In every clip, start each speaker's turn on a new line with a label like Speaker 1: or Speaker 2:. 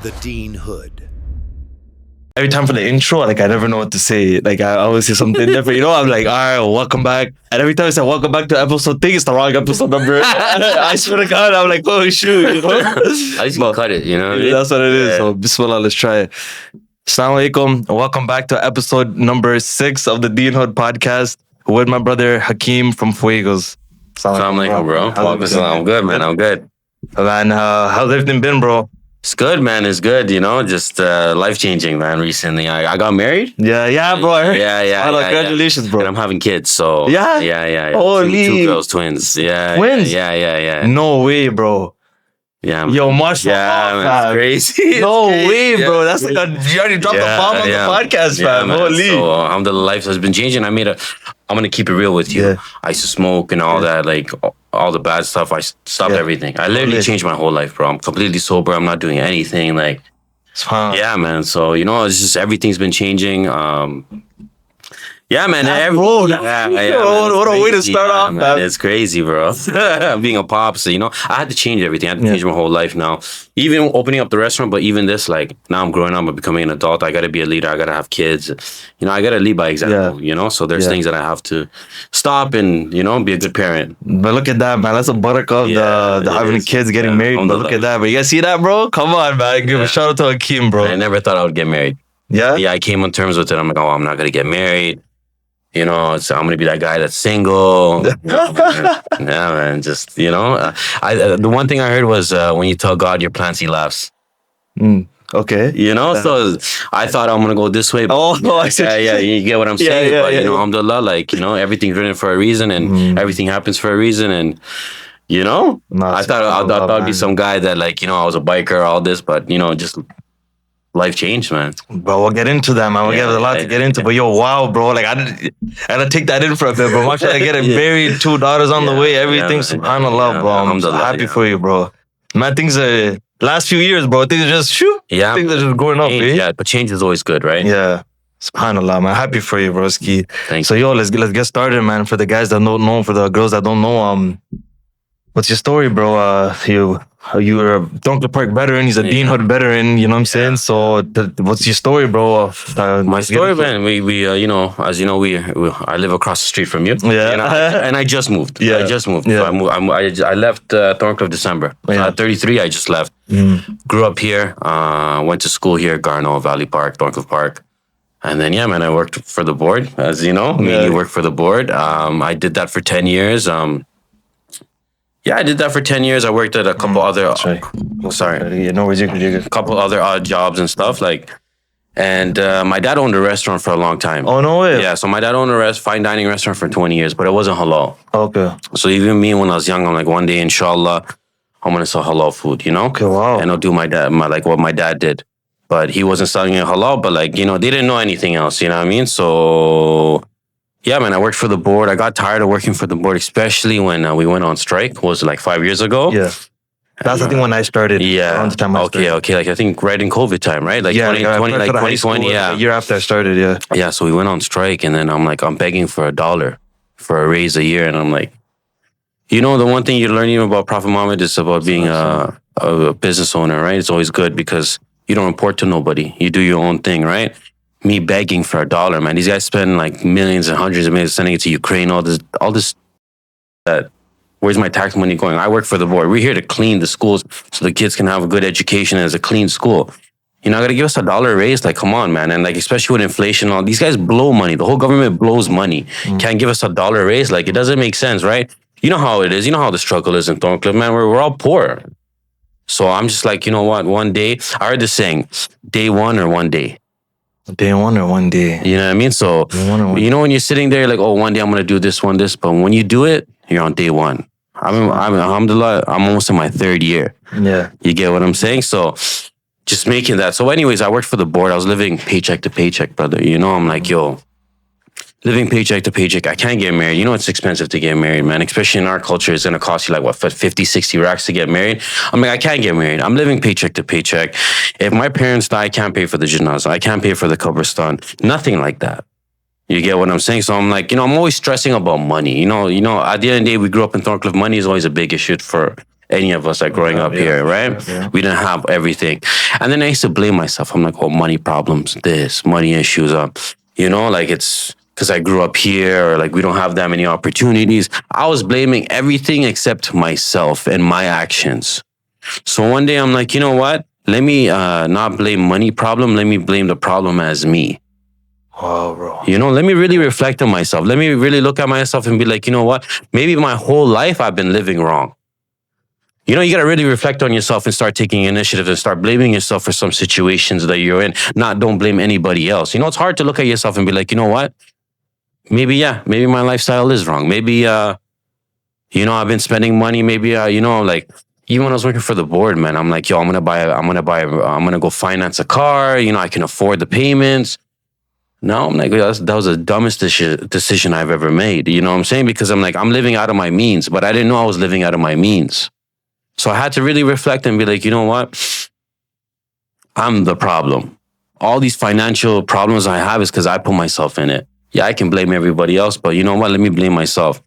Speaker 1: The Dean Hood.
Speaker 2: Every time for the intro, like I never know what to say. Like I always say something different. You know, I'm like, all right, welcome back. And every time I say welcome back to episode thing, it's the wrong episode number. I swear to God, I'm like, oh shoot, you know.
Speaker 3: I just cut it, you know.
Speaker 2: That's what it is. So Bismillah, let's try it. Assalamu alaikum. Welcome back to episode number 6 of the TheDeenHood Podcast with my brother Hakim from Fuegos.
Speaker 3: Assalamu alaikum, bro. I'm good, man. I'm good.
Speaker 2: Man, how's everything been, bro?
Speaker 3: It's good, man. It's good, you know. Just life-changing, man, recently. I got married.
Speaker 2: Yeah, bro. I heard.
Speaker 3: Yeah.
Speaker 2: Congratulations, bro.
Speaker 3: And I'm having kids, so...
Speaker 2: Yeah?
Speaker 3: Holy. Two girls, twins. Yeah.
Speaker 2: Twins?
Speaker 3: Yeah.
Speaker 2: No way, bro.
Speaker 3: Yeah.
Speaker 2: Yo, mashallah.
Speaker 3: Yeah, man. It's crazy.
Speaker 2: No
Speaker 3: It's
Speaker 2: way,
Speaker 3: crazy.
Speaker 2: bro. That's like you already dropped a bomb on the podcast, fam.
Speaker 3: Man.
Speaker 2: Holy.
Speaker 3: So, the life has been changing. I'm going to keep it real with you.
Speaker 2: Yeah.
Speaker 3: I used to smoke and all that, like all the bad stuff. I stopped everything. I literally changed my whole life, bro. I'm completely sober. I'm not doing anything. Like, yeah, man. So, you know, it's just everything's been changing. Yeah, man.
Speaker 2: What a way to start off, man.
Speaker 3: It's crazy, bro. Being a pop, so, you know, I had to change everything. I had to change my whole life now. Even opening up the restaurant, but even this, like, now I'm growing up, I'm becoming an adult. I got to be a leader. I got to have kids. You know, I got to lead by example, you know? So there's things that I have to stop and, you know, be a good parent.
Speaker 2: But look at that, man. That's a buttercup, the having kids, getting married. But look at that. But you guys see that, bro? Come on, man. Give a shout out to Hakim, bro.
Speaker 3: I never thought I would get married.
Speaker 2: Yeah?
Speaker 3: Yeah, I came on terms with it. I'm like, oh, I'm not going to get married. You know, so I'm going to be that guy that's single. Yeah, man. Just, you know, the one thing I heard was when you tell God your plans, he laughs.
Speaker 2: Okay.
Speaker 3: You know, so I thought I'm going to go this way. But
Speaker 2: I see.
Speaker 3: Yeah, you get what I'm saying. But, you know, alhamdulillah, like, you know, everything's written for a reason and everything happens for a reason. And, you know, I thought I'd be some guy that, like, you know, I was a biker, all this, but, you know, just... life changed, man.
Speaker 2: Bro, we'll get into that, man. We got a lot to get into. But yo, wow, bro. Like, I had to take that in for a bit, bro. Watch I get it married, 2 daughters on the way, everything. SubhanAllah, bro. I'm so happy for you, bro. Man, things are... Last few years, bro, things are just...
Speaker 3: Yeah.
Speaker 2: Things are just going up, eh?
Speaker 3: Yeah, but change is always good, right?
Speaker 2: Yeah. SubhanAllah, man. Happy for you, broski.
Speaker 3: Thanks.
Speaker 2: So, yo, let's get started, man. For the guys that don't know, for the girls that don't know, what's your story, bro? You were a Dunkley Park veteran. He's a TheDeenHood veteran. You know what I'm saying? So, what's your story, bro?
Speaker 3: My story, man. We you know, as you know, I live across the street from you.
Speaker 2: Yeah.
Speaker 3: And I just moved.
Speaker 2: Yeah.
Speaker 3: I just moved.
Speaker 2: Yeah.
Speaker 3: So I left Thorncliffe December. 33. I just left. Grew up here. Went to school here, Garno, Valley Park, Thorncliffe Park. And then, yeah, man, I worked for the board, as you know. Mainly worked for the board. I did that for 10 years. Yeah, I did that for 10 years. I worked at a couple other... A couple other odd jobs and stuff. And my dad owned a restaurant for a long time.
Speaker 2: Oh, no way.
Speaker 3: Yeah, so my dad owned a fine dining restaurant for 20 years, but it wasn't halal.
Speaker 2: Okay.
Speaker 3: So even me, when I was young, I'm like, one day, inshallah, I'm going to sell halal food, you know?
Speaker 2: Okay, wow.
Speaker 3: And I'll do what my dad did. But he wasn't selling it halal, but like, you know, they didn't know anything else, you know what I mean? So... yeah, man, I worked for the board. I got tired of working for the board, especially when we went on strike. It was like 5 years ago.
Speaker 2: Yeah. That's the thing when I started.
Speaker 3: Yeah.
Speaker 2: Around the time I started.
Speaker 3: Okay. Like, I think right in COVID time, right? Like 2020,
Speaker 2: A year after I started, yeah.
Speaker 3: Yeah, so we went on strike, and then I'm begging for $1 for a raise a year. And I'm like, you know, the one thing you learn even about Prophet Muhammad is about being a business owner, right? It's always good because you don't report to nobody. You do your own thing, right? Me begging for $1, man. These guys spend like millions and hundreds of millions sending it to Ukraine, all this. Where's my tax money going? I work for the board. We're here to clean the schools so the kids can have a good education as a clean school. You're not gonna give us $1 raise? Like, come on, man. And like, especially with inflation, all these guys blow money. The whole government blows money. Can't give us $1 raise? Like, it doesn't make sense, right? You know how it is. You know how the struggle is in Thorncliffe, man. We're all poor. So I'm just like, you know what? One day, I heard this saying, day one or one day.
Speaker 2: Day one or one day.
Speaker 3: You know what I mean? So, you know, when you're sitting there, like, oh, one day I'm going to do this. But when you do it, you're on day one. Alhamdulillah, I'm almost in my 3rd year.
Speaker 2: Yeah.
Speaker 3: You get what I'm saying? So, just making that. So, anyways, I worked for the board. I was living paycheck to paycheck, brother. You know, I'm like, yo, living paycheck to paycheck. I can't get married. You know, it's expensive to get married, man. Especially in our culture, it's going to cost you like, what, 50, 60 racks to get married? I'm like, I can't get married. I'm living paycheck to paycheck. If my parents die, I can't pay for the janazah. I can't pay for the qabristan. Nothing like that. You get what I'm saying? So I'm like, you know, I'm always stressing about money. You know, at the end of the day, we grew up in Thorncliffe. Money is always a big issue for any of us like growing up here, right? We didn't have everything. And then I used to blame myself. I'm like, oh, money problems, this, money issues, you know, like it's because I grew up here, or like we don't have that many opportunities. I was blaming everything except myself and my actions. So one day I'm like, you know what? Let me not blame money problem. Let me blame the problem as me.
Speaker 2: Wow, bro.
Speaker 3: You know, let me really reflect on myself. Let me really look at myself and be like, you know what? Maybe my whole life I've been living wrong. You know, you got to really reflect on yourself and start taking initiative and start blaming yourself for some situations that you're in. Don't blame anybody else. You know, it's hard to look at yourself and be like, you know what? Maybe my lifestyle is wrong. Maybe, you know, I've been spending money. Maybe, you know, like, even when I was working for the board, man, I'm like, yo, I'm going to go finance a car. You know, I can afford the payments. No, I'm like, that was the dumbest decision I've ever made. You know what I'm saying? Because I'm like, I'm living out of my means, but I didn't know I was living out of my means. So I had to really reflect and be like, you know what? I'm the problem. All these financial problems I have is because I put myself in it. Yeah, I can blame everybody else, but you know what? Let me blame myself.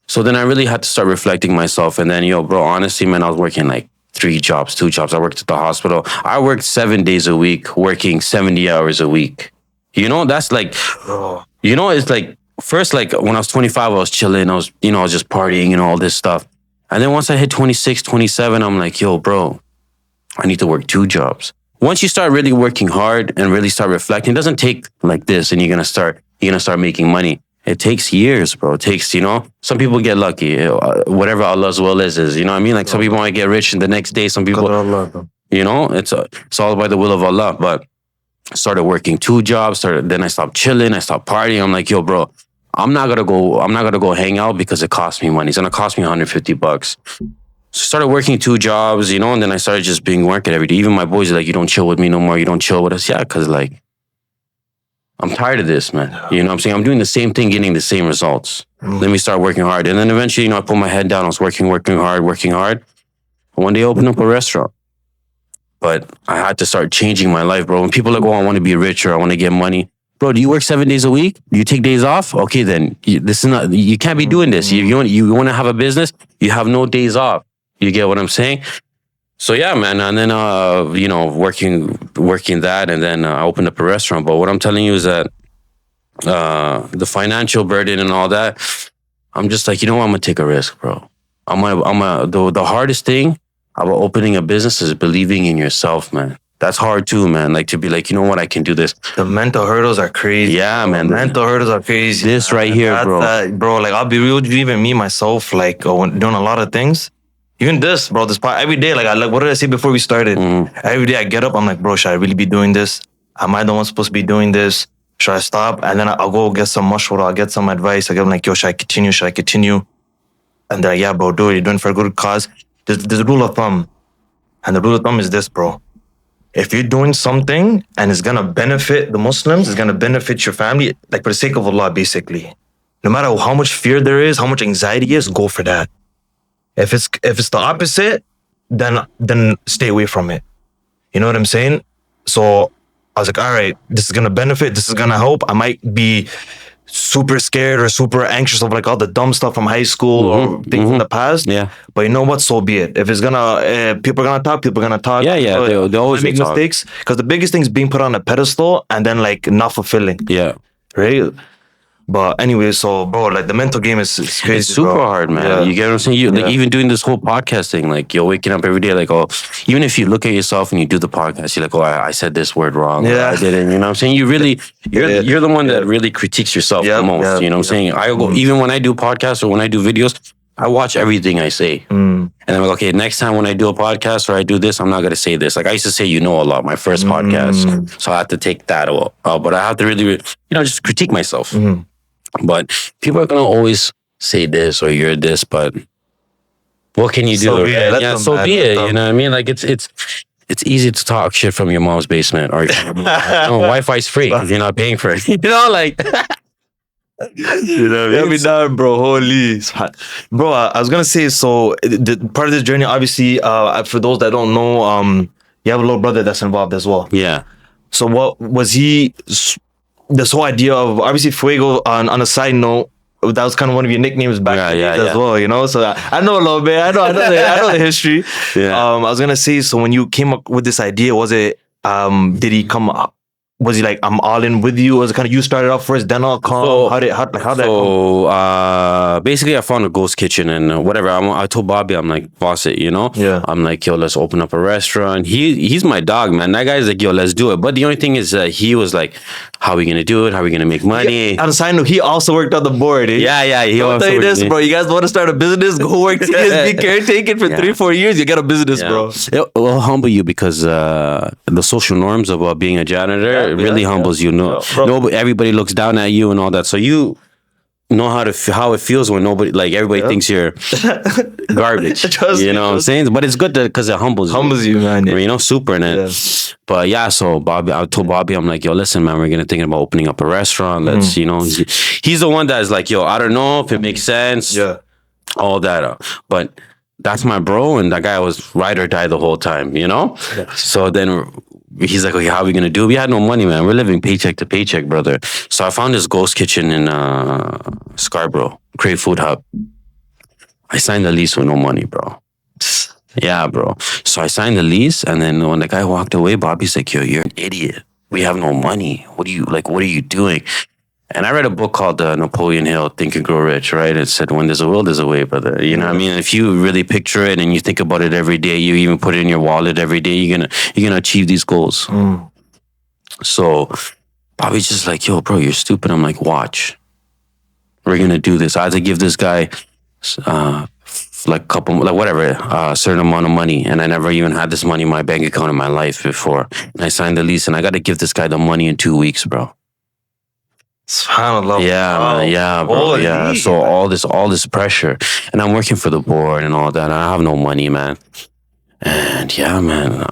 Speaker 3: So then I really had to start reflecting myself. And then, yo, bro, honestly, man, I was working like 2 jobs. I worked at the hospital. I worked 7 days a week, working 70 hours a week. You know, that's like, you know, it's like, first, like when I was 25, I was chilling. I was just partying and all this stuff. And then once I hit 26, 27, I'm like, yo, bro, I need to work 2 jobs. Once you start really working hard and really start reflecting, it doesn't take like this and you're going to start making money. It takes years, bro. It takes, you know, some people get lucky. Whatever Allah's will is, you know what I mean? Like some people might get rich and the next day, some people, you know, it's all by the will of Allah. But I started working 2 jobs. Then I stopped chilling. I stopped partying. I'm like, yo, bro, I'm not gonna go hang out because it costs me money. It's gonna cost me $150. So I started working 2 jobs, you know, and then I started just being working every day. Even my boys are like, you don't chill with me no more. You don't chill with us. Yeah, because like, I'm tired of this, man. You know what I'm saying? I'm doing the same thing, getting the same results. Let me start working hard. And then eventually, you know, I put my head down. I was working hard. One day I opened up a restaurant. But I had to start changing my life, bro. When people are like, oh, I want to be rich or I want to get money. Bro, do you work 7 days a week? Do you take days off? Okay, then you can't be doing this. You want to have a business, you have no days off. You get what I'm saying? So yeah, man. And then, you know, working that, and then I opened up a restaurant. But what I'm telling you is that the financial burden and all that, I'm just like, you know what? I'm going to take a risk, bro. The hardest thing about opening a business is believing in yourself, man. That's hard too, man. Like to be like, you know what? I can do this.
Speaker 2: The mental hurdles are crazy.
Speaker 3: Yeah, man.
Speaker 2: The mental hurdles are crazy.
Speaker 3: This right here, bro.
Speaker 2: Bro, like I'll be real with you, even me, myself, like doing a lot of things. Even this, bro, this part, every day, like what did I say before we started? Every day I get up, I'm like, bro, should I really be doing this? Am I the one supposed to be doing this? Should I stop? And then I'll go get some mashwara, I'll get some advice. I'm like, yo, should I continue? Should I continue? And they're like, yeah, bro, do it. You're doing it for a good cause. There's a rule of thumb. And the rule of thumb is this, bro. If you're doing something and it's going to benefit the Muslims, it's going to benefit your family, like for the sake of Allah, basically. No matter how much fear there is, how much anxiety is, go for that. If it's the opposite, then stay away from it. You know what I'm saying? So I was like, all right, this is going to benefit. This is going to help. I might be super scared or super anxious of like all the dumb stuff from high school or things in the past.
Speaker 3: Yeah.
Speaker 2: But you know what? So be it. If it's gonna, people are gonna talk.
Speaker 3: Yeah. They always
Speaker 2: make
Speaker 3: talk.
Speaker 2: mistakes. Because the biggest thing is being put on a pedestal and then like not fulfilling.
Speaker 3: Yeah.
Speaker 2: Right? But anyway, so bro, like the mental game is crazy.
Speaker 3: It's super hard, man.
Speaker 2: Yeah.
Speaker 3: You get what I'm saying? Like even doing this whole podcast thing, like you're waking up every day, like, oh, even if you look at yourself and you do the podcast, you're like, oh, I said this word wrong.
Speaker 2: Yeah.
Speaker 3: I didn't. You know what I'm saying? You're the one that really critiques yourself the most. You know what I'm saying? I go, even when I do podcasts or when I do videos, I watch everything I say. And I'm like, okay, next time when I do a podcast or I do this, I'm not going to say this. Like I used to say, you know, a lot, my first podcast. So I had to take that out. But I have to really, just critique myself. But people are going to always say this or you're this, but what can you do?
Speaker 2: So be it.
Speaker 3: So be it. You know what I mean? Like it's easy to talk shit from your mom's basement or Wi-Fi's free because you're not paying for it. You know, like...
Speaker 2: You know what I mean? Every time, bro, holy. Bro, I was going to say, so the part of this journey, obviously, for those that don't know, you have a little brother that's involved as well.
Speaker 3: Yeah.
Speaker 2: So what was he... This whole idea of obviously Fuego on a side note, that was kind of one of your nicknames back in the days as well, you know? So I know a little bit. I know the history.
Speaker 3: Yeah.
Speaker 2: I was going to say, so when you came up with this idea, was it, did he come up? Was he like, I'm all in with you? Was it kind of you started off first, then I'll come?
Speaker 3: So,
Speaker 2: how did that come?
Speaker 3: Basically, I found a ghost kitchen and whatever. I told Bobby, I'm like, boss it, you know?
Speaker 2: Yeah.
Speaker 3: I'm like, yo, let's open up a restaurant. He's my dog, man. That guy's like, yo, let's do it. But the only thing is that he was like, how are we going to do it? How are we going to make money?
Speaker 2: Yeah, on a side note, he also worked on the board. Eh?
Speaker 3: Yeah.
Speaker 2: I'll tell you this, bro. You guys want to start a business? Go work TSB caretaking for 3-4 years. You get a business, bro.
Speaker 3: It will humble you because the social norms about being a janitor really humbles you. Everybody looks down at you and all that. So you know how it feels when everybody thinks you're garbage. You know what I'm saying? But it's good because it humbles
Speaker 2: you, man.
Speaker 3: You know, super. But yeah, so I told Bobby, I'm like, yo, listen, man, we're gonna think about opening up a restaurant. Let's, you know, he's the one that's like, yo, I don't know if it makes sense.
Speaker 2: Yeah,
Speaker 3: all that. But that's my bro, and that guy was ride or die the whole time. You know. Yeah. So then he's like, okay, how are we gonna do it? We had no money, man. We're living paycheck to paycheck, brother. So I found this ghost kitchen in Scarborough, Crave Food Hub. I signed the lease with no money, bro. Yeah, bro. So I signed the lease, and then when the guy walked away, Bobby's like, yo, you're an idiot. We have no money. What are you doing? And I read a book called Napoleon Hill, Think and Grow Rich, right? It said, when there's a will, there's a way, brother. You know what I mean? If you really picture it and you think about it every day, you even put it in your wallet every day, you're gonna achieve these goals. So Bobby's just like, yo, bro, you're stupid. I'm like, watch. We're gonna do this. I had to give this guy a certain amount of money, and I never even had this money in my bank account in my life before. And I signed the lease, and I got to give this guy the money in 2 weeks, bro.
Speaker 2: SubhanAllah.
Speaker 3: Yeah, bro. Yeah. So all this pressure, and I'm working for the board and all that. I have no money, man. And yeah, man.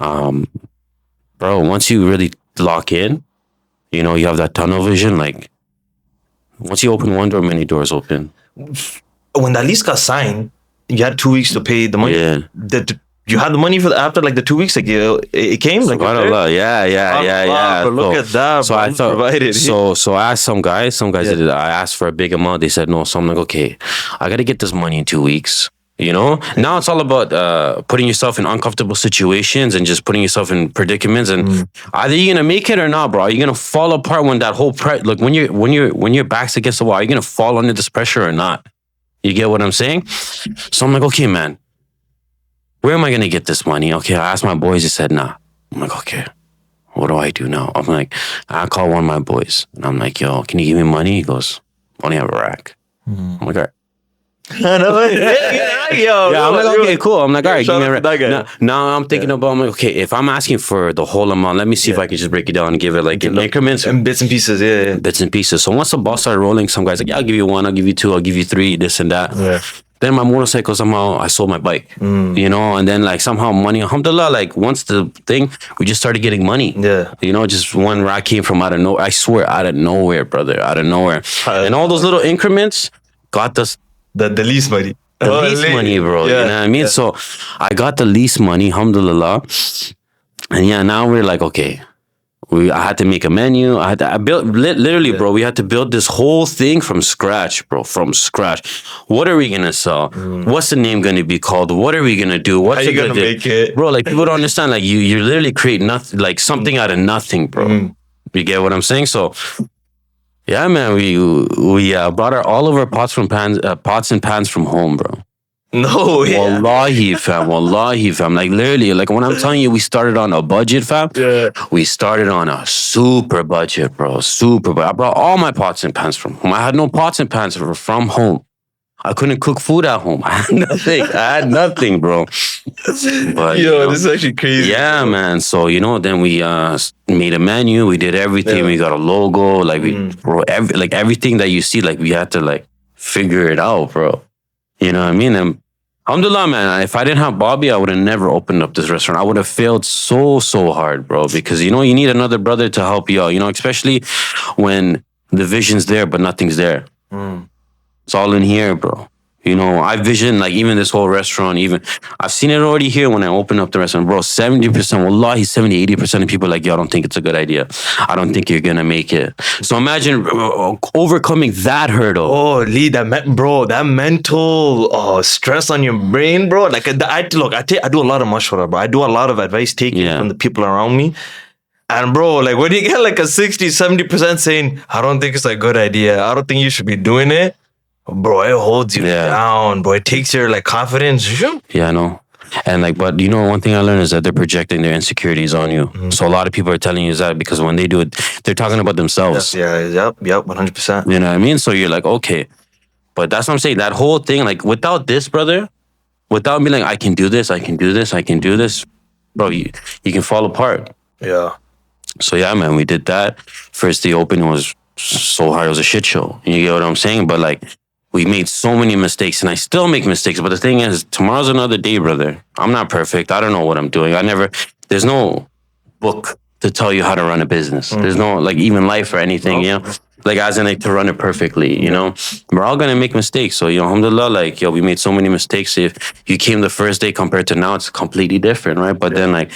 Speaker 3: Bro, once you really lock in, you know, you have that tunnel vision. Like, once you open one door, many doors open.
Speaker 2: When that lease got signed, you had 2 weeks to pay the money.
Speaker 3: Yeah.
Speaker 2: You had the money after like the 2 weeks, like it came. Like
Speaker 3: yeah.
Speaker 2: But look at that.
Speaker 3: So I thought, provided. So I asked some guys did. I asked for a big amount. They said no. So I'm like, okay, I got to get this money in 2 weeks. You know, now it's all about putting yourself in uncomfortable situations and just putting yourself in predicaments. And either you're gonna make it or not, bro. You're gonna fall apart when that whole look when your back's against the wall. You're gonna fall under this pressure or not. You get what I'm saying? So I'm like, okay, man. Where am I going to get this money? Okay, I asked my boys. They said, nah. I'm like, okay, what do I do now? I'm like, I call one of my boys. And I'm like, yo, can you give me money? He goes, only have a rack. I'm like, all right. I'm like, okay, cool. I'm like, all right, give me a rack. Now I'm thinking about, I'm like, okay, if I'm asking for the whole amount, let me see if I can just break it down and give it like in increments.
Speaker 2: And bits and pieces, yeah.
Speaker 3: Bits and pieces. So once the ball started rolling, some guys like, yeah, I'll give you 1, I'll give you 2, I'll give you 3, this and that.
Speaker 2: Yeah.
Speaker 3: Then my motorcycle, somehow I sold my bike, you know, and then like somehow money, alhamdulillah, like once the thing, we just started getting money.
Speaker 2: Yeah.
Speaker 3: You know, just one rack came from out of nowhere. I swear, out of nowhere, brother, out of nowhere. And all those little increments got us
Speaker 2: the lease money.
Speaker 3: The lease money, bro.
Speaker 2: Yeah.
Speaker 3: You know what I mean? Yeah. So I got the lease money, alhamdulillah. And yeah, now we're like, okay. I had to make a menu. I built literally, bro. We had to build this whole thing from scratch, bro. From scratch. What are we gonna sell? What's the name gonna be called? What are we gonna do? What's
Speaker 2: How you gonna make it,
Speaker 3: bro? Like people don't understand. Like you literally create nothing, like something out of nothing, bro. You get what I'm saying? So, yeah, man. We brought all of our pots and pans from home, bro.
Speaker 2: No, yeah.
Speaker 3: Wallahi, fam. Like, literally, like, when I'm telling you, we started on a budget, fam.
Speaker 2: Yeah.
Speaker 3: We started on a super budget, bro. Super budget. I brought all my pots and pans from home. I had no pots and pans from home. I couldn't cook food at home. I had nothing, bro. But,
Speaker 2: this is actually crazy.
Speaker 3: Yeah, man. So, you know, then we made a menu. We did everything. Yeah. We got a logo. Like, everything that you see, like, we had to, like, figure it out, bro. You know what I mean? And alhamdulillah, man, if I didn't have Bobby, I would have never opened up this restaurant. I would have failed so hard, bro. Because, you know, you need another brother to help you out, you know, especially when the vision's there, but nothing's there. It's all in here, bro. You know, I vision like even this whole restaurant, even I've seen it already here when I open up the restaurant, bro. 70%, wallahi, 70-80% of people are like, yo, I don't think it's a good idea. I don't think you're gonna make it. So imagine overcoming that hurdle.
Speaker 2: Oh, Lee, that mental stress on your brain, bro. Like I do a lot of mashwara, bro. I do a lot of advice taking from the people around me. And bro, like when you get like a 60-70% saying, I don't think it's a good idea, I don't think you should be doing it, bro, it holds you down, bro. It takes your like confidence.
Speaker 3: Yeah, I know. And like, but you know, one thing I learned is that they're projecting their insecurities on you. So a lot of people are telling you that because when they do it, they're talking about themselves.
Speaker 2: Yep, 100%.
Speaker 3: You know what I mean? So you're like, okay. But that's what I'm saying. That whole thing, like without this, brother, without me like, I can do this, bro, you can fall apart.
Speaker 2: Yeah.
Speaker 3: So yeah, man, we did that. First day opening was so hard. It was a shit show. You get what I'm saying? But like, we made so many mistakes, and I still make mistakes. But the thing is, tomorrow's another day, brother. I'm not perfect. I don't know what I'm doing. There's no book to tell you how to run a business. There's no, like, even life or anything, you know? Like, as in, like, to run it perfectly, you know? We're all gonna make mistakes. So, you know, alhamdulillah, like, yo, we made so many mistakes. If you came the first day compared to now, it's completely different, right? But then, like,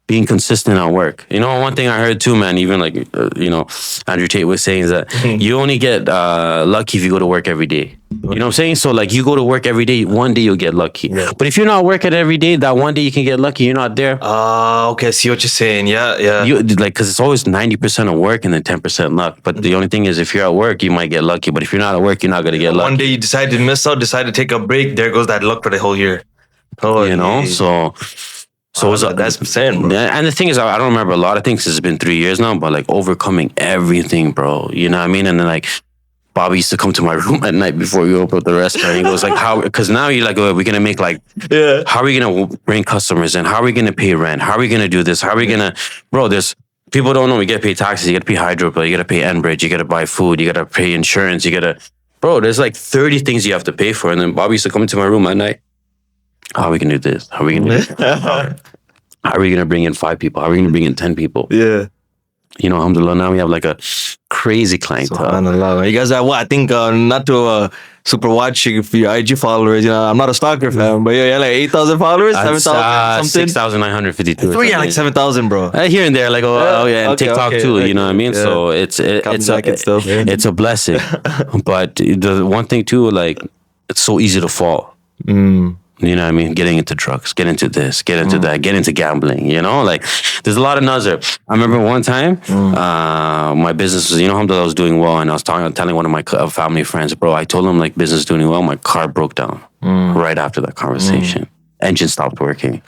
Speaker 3: being consistent at work. You know, one thing I heard too, man, even like, you know, Andrew Tate was saying is that you only get lucky if you go to work every day. You know what I'm saying? So like you go to work every day, one day you'll get lucky. Yeah. But if you're not working every day, that one day you can get lucky, you're not there.
Speaker 2: Okay, I see what you're saying. Yeah.
Speaker 3: You, like, because it's always 90% of work and then 10% luck. But the only thing is if you're at work, you might get lucky. But if you're not at work, you're not going to get lucky.
Speaker 2: One day you decide to miss out, decide to take a break, there goes that luck for the whole year. Oh,
Speaker 3: you know, so
Speaker 2: that's what I'm saying, bro.
Speaker 3: And the thing is, I don't remember a lot of things. It's been 3 years now, but like overcoming everything, bro. You know what I mean? And then like Bobby used to come to my room at night before we open up the restaurant. He goes like, how? Because now you're like, oh, we're gonna make like, how are we gonna bring customers in? How are we gonna pay rent? How are we gonna do this? How are we gonna, bro? There's people don't know. We gotta pay taxes. You gotta pay hydro bill. You gotta pay Enbridge. You gotta buy food. You gotta pay insurance. Bro. There's like 30 things you have to pay for. And then Bobby used to come into my room at night. How are we gonna do this? How are we gonna do this? How are we going to bring in 5 people? How are we going to bring in 10 people?
Speaker 2: Yeah.
Speaker 3: You know, alhamdulillah, now we have like a crazy clientele.
Speaker 2: SubhanAllah. You guys are what? I think not to super watching for your IG followers. You know, I'm not a stalker fan, but yeah, like 8,000 followers, 7,000 something.
Speaker 3: 6,952.
Speaker 2: Like 7,000, bro.
Speaker 3: Here and there, like and TikTok too. You know what I mean? Yeah. So it's a blessing. But the one thing too, like it's so easy to fall. You know what I mean? Getting into drugs, get into this, get into that, get into gambling, you know? Like, there's a lot of nazar. I remember one time, my business was, you know, alhamdulillah, I was doing well, and I was telling one of my family friends, bro, I told him, like, business is doing well. My car broke down right after that conversation. Engine stopped working.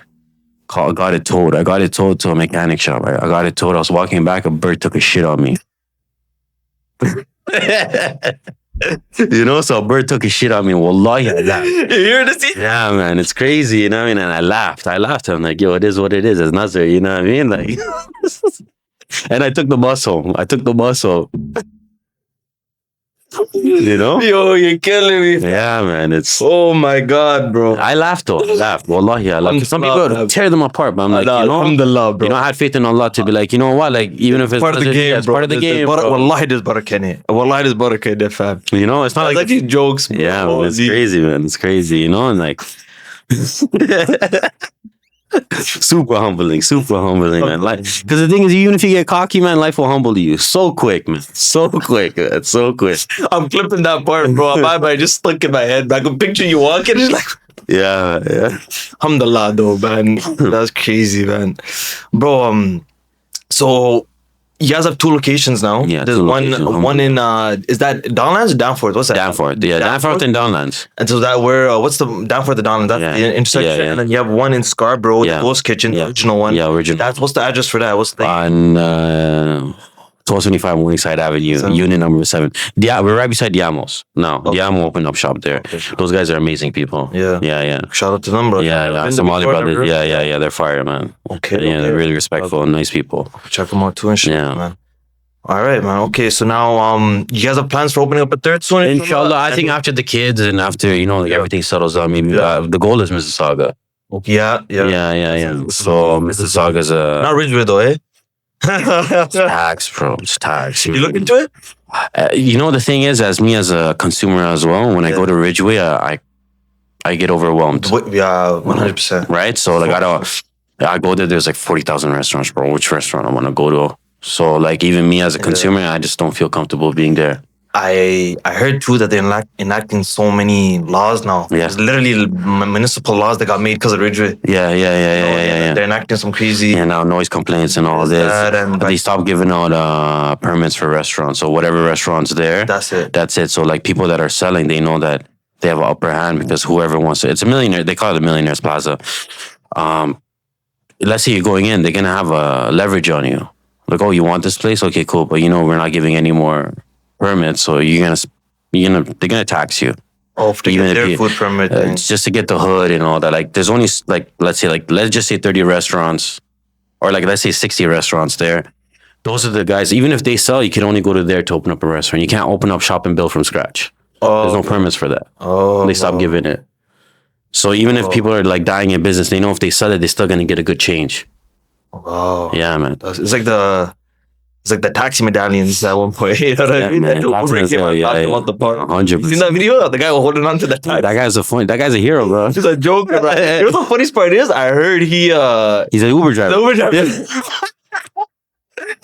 Speaker 3: I got it towed. I got it towed to a mechanic shop, right? I got it towed. I was walking back, a bird took a shit on me. You know, so a bird took a shit on me. Wallahi, I laughed.
Speaker 2: You hear this?
Speaker 3: Yeah, man, it's crazy, you know what I mean? And I laughed. I'm like, yo, it is what it is. It's Nazar, you know what I mean? Like, and I took the bus home. You know?
Speaker 2: Yo, you're killing me.
Speaker 3: Yeah, man, it's...
Speaker 2: Oh my God, bro.
Speaker 3: I laughed though. Wallahi, I laughed. Some people tear them apart, but I'm like, you know,
Speaker 2: alhamdulillah, bro.
Speaker 3: You know, I had faith in Allah to be like, you know what, like, even if it's
Speaker 2: part of the game,
Speaker 3: it's
Speaker 2: bro.
Speaker 3: part of the game, bro.
Speaker 2: Wallahi, there's barakah in it. Wallahi, there's barakah in that, fam.
Speaker 3: You know, it's not like...
Speaker 2: It's like jokes, bro.
Speaker 3: Yeah, man, it's crazy, man. It's crazy, you know, and like... super humbling, man. Like, because the thing is, even if you get cocky, man, life will humble you so quick, man. So quick.
Speaker 2: I'm clipping that part, bro. I just stuck in my head. I can picture you walking. It's like,
Speaker 3: yeah.
Speaker 2: Alhamdulillah, though, man. That's crazy, man. Bro, so you guys have 2 locations now.
Speaker 3: Yeah,
Speaker 2: there's one in is that Downlands or Danforth? What's that?
Speaker 3: Danforth, yeah, Danforth and Downlands.
Speaker 2: And so that where what's the Danforth and Downlands? That's the intersection. Yeah. And then you have one in Scarborough, the Ghost Kitchen, the original one.
Speaker 3: Yeah, original.
Speaker 2: What's the address for that? What's the
Speaker 3: on 1275 Morningside Avenue, unit number 7. Yeah, we're right beside Diamos. No, Diamo opened up shop there. Those guys are amazing people. Yeah.
Speaker 2: Shout out to them, bro.
Speaker 3: Yeah. Somali brothers. Yeah. They're fire, man.
Speaker 2: Okay.
Speaker 3: Yeah, they're really respectful and nice people.
Speaker 2: Check them out too and shit, man. All right, man. Okay, so now you guys have plans for opening up a third soon?
Speaker 3: Inshallah, I think after the kids and after, you know, like everything settles down, maybe the goal is Mississauga.
Speaker 2: Okay. Yeah.
Speaker 3: So Mississauga's
Speaker 2: not Ridgeway though, eh?
Speaker 3: It's tax, bro. It's tax.
Speaker 2: You look into it?
Speaker 3: You know, the thing is, as me as a consumer as well, when I go to Ridgeway, I get overwhelmed.
Speaker 2: Yeah, 100%.
Speaker 3: Right? So like I go there, there's like 40,000 restaurants, bro. Which restaurant I want to go to? So like even me as a consumer, I just don't feel comfortable being there.
Speaker 2: I heard too that they're enacting so many laws now.
Speaker 3: Yeah.
Speaker 2: There's literally municipal laws that got made because of Ridgeway.
Speaker 3: Yeah.
Speaker 2: They're enacting some crazy.
Speaker 3: And now noise complaints and all this. They stopped giving out permits for restaurants. So whatever restaurant's there,
Speaker 2: that's it.
Speaker 3: So like people that are selling, they know that they have an upper hand because whoever wants to. It's a millionaire. They call it a millionaire's plaza. Let's say you're going in, they're gonna have a leverage on you. Like, oh, you want this place? Okay, cool. But we're not giving any more permits, so they're gonna tax you.
Speaker 2: Oh, to get their food permit.
Speaker 3: Just to get the hood and all that. Like, there's only let's just say 30 restaurants, or like let's say 60 restaurants there. Those are the guys. Even if they sell, you can only go to there to open up a restaurant. You can't open up shop and bill from scratch. There's no permits for that. They stopped giving it. So even if people are like dying in business, they know if they sell it, they're still gonna get a good change.
Speaker 2: Wow.
Speaker 3: Yeah, man.
Speaker 2: It's like the taxi medallions at one point. You know what I mean?
Speaker 3: Man,
Speaker 2: the
Speaker 3: 100%.
Speaker 2: You seen that video? The guy was holding on to the taxi.
Speaker 3: That guy's a hero, bro.
Speaker 2: He's a joker, bro. You know the funniest part is? I heard he's
Speaker 3: an Uber driver.
Speaker 2: The Uber driver.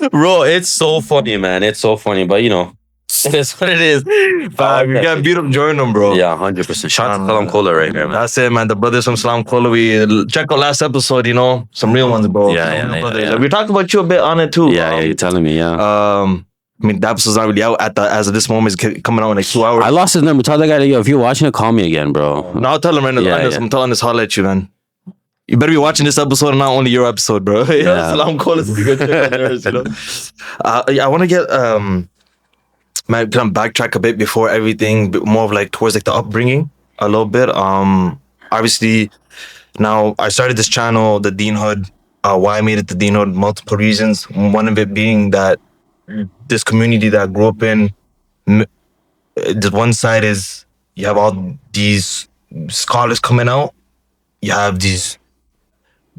Speaker 3: Yeah. Bro, it's so funny, man. It's so funny, but it is what it is.
Speaker 2: You gotta beat up Jordan, bro.
Speaker 3: Yeah, 100%. Shout out to Salam Kola right here, man.
Speaker 2: That's it, man. The brothers from Salam Kola. We check out last episode, some real ones, bro.
Speaker 3: Yeah.
Speaker 2: We talked about you a bit on it too.
Speaker 3: Yeah, you're telling me, yeah.
Speaker 2: I mean, the episode's not really out as of this moment. It's coming out in like 2 hours.
Speaker 3: I lost his number. Tell that guy, if you're watching it, call me again, bro.
Speaker 2: No, I'll tell him right now. I'm telling this holler at you, man. You better be watching this episode and not only your episode, bro. Salam Kola is good. I want to get man, can I backtrack a bit before everything, more of like towards like the upbringing a little bit. Obviously, now I started this channel, TheDeenHood. Why I made it TheDeenHood, multiple reasons. One of it being that this community that I grew up in, the one side is you have all these scholars coming out. You have these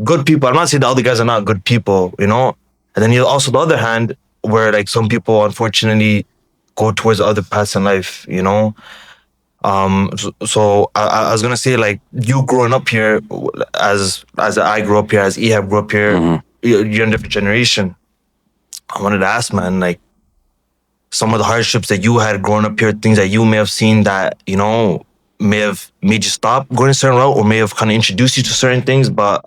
Speaker 2: good people. I'm not saying the other guys are not good people, And then you also the other hand where like some people unfortunately go towards other paths in life, So I was gonna say, like, you growing up here, as I grew up here, as Ehab grew up here, you're in a different generation. I wanted to ask, man, like, some of the hardships that you had growing up here, things that you may have seen that, may have made you stop going a certain route, or may have kind of introduced you to certain things, but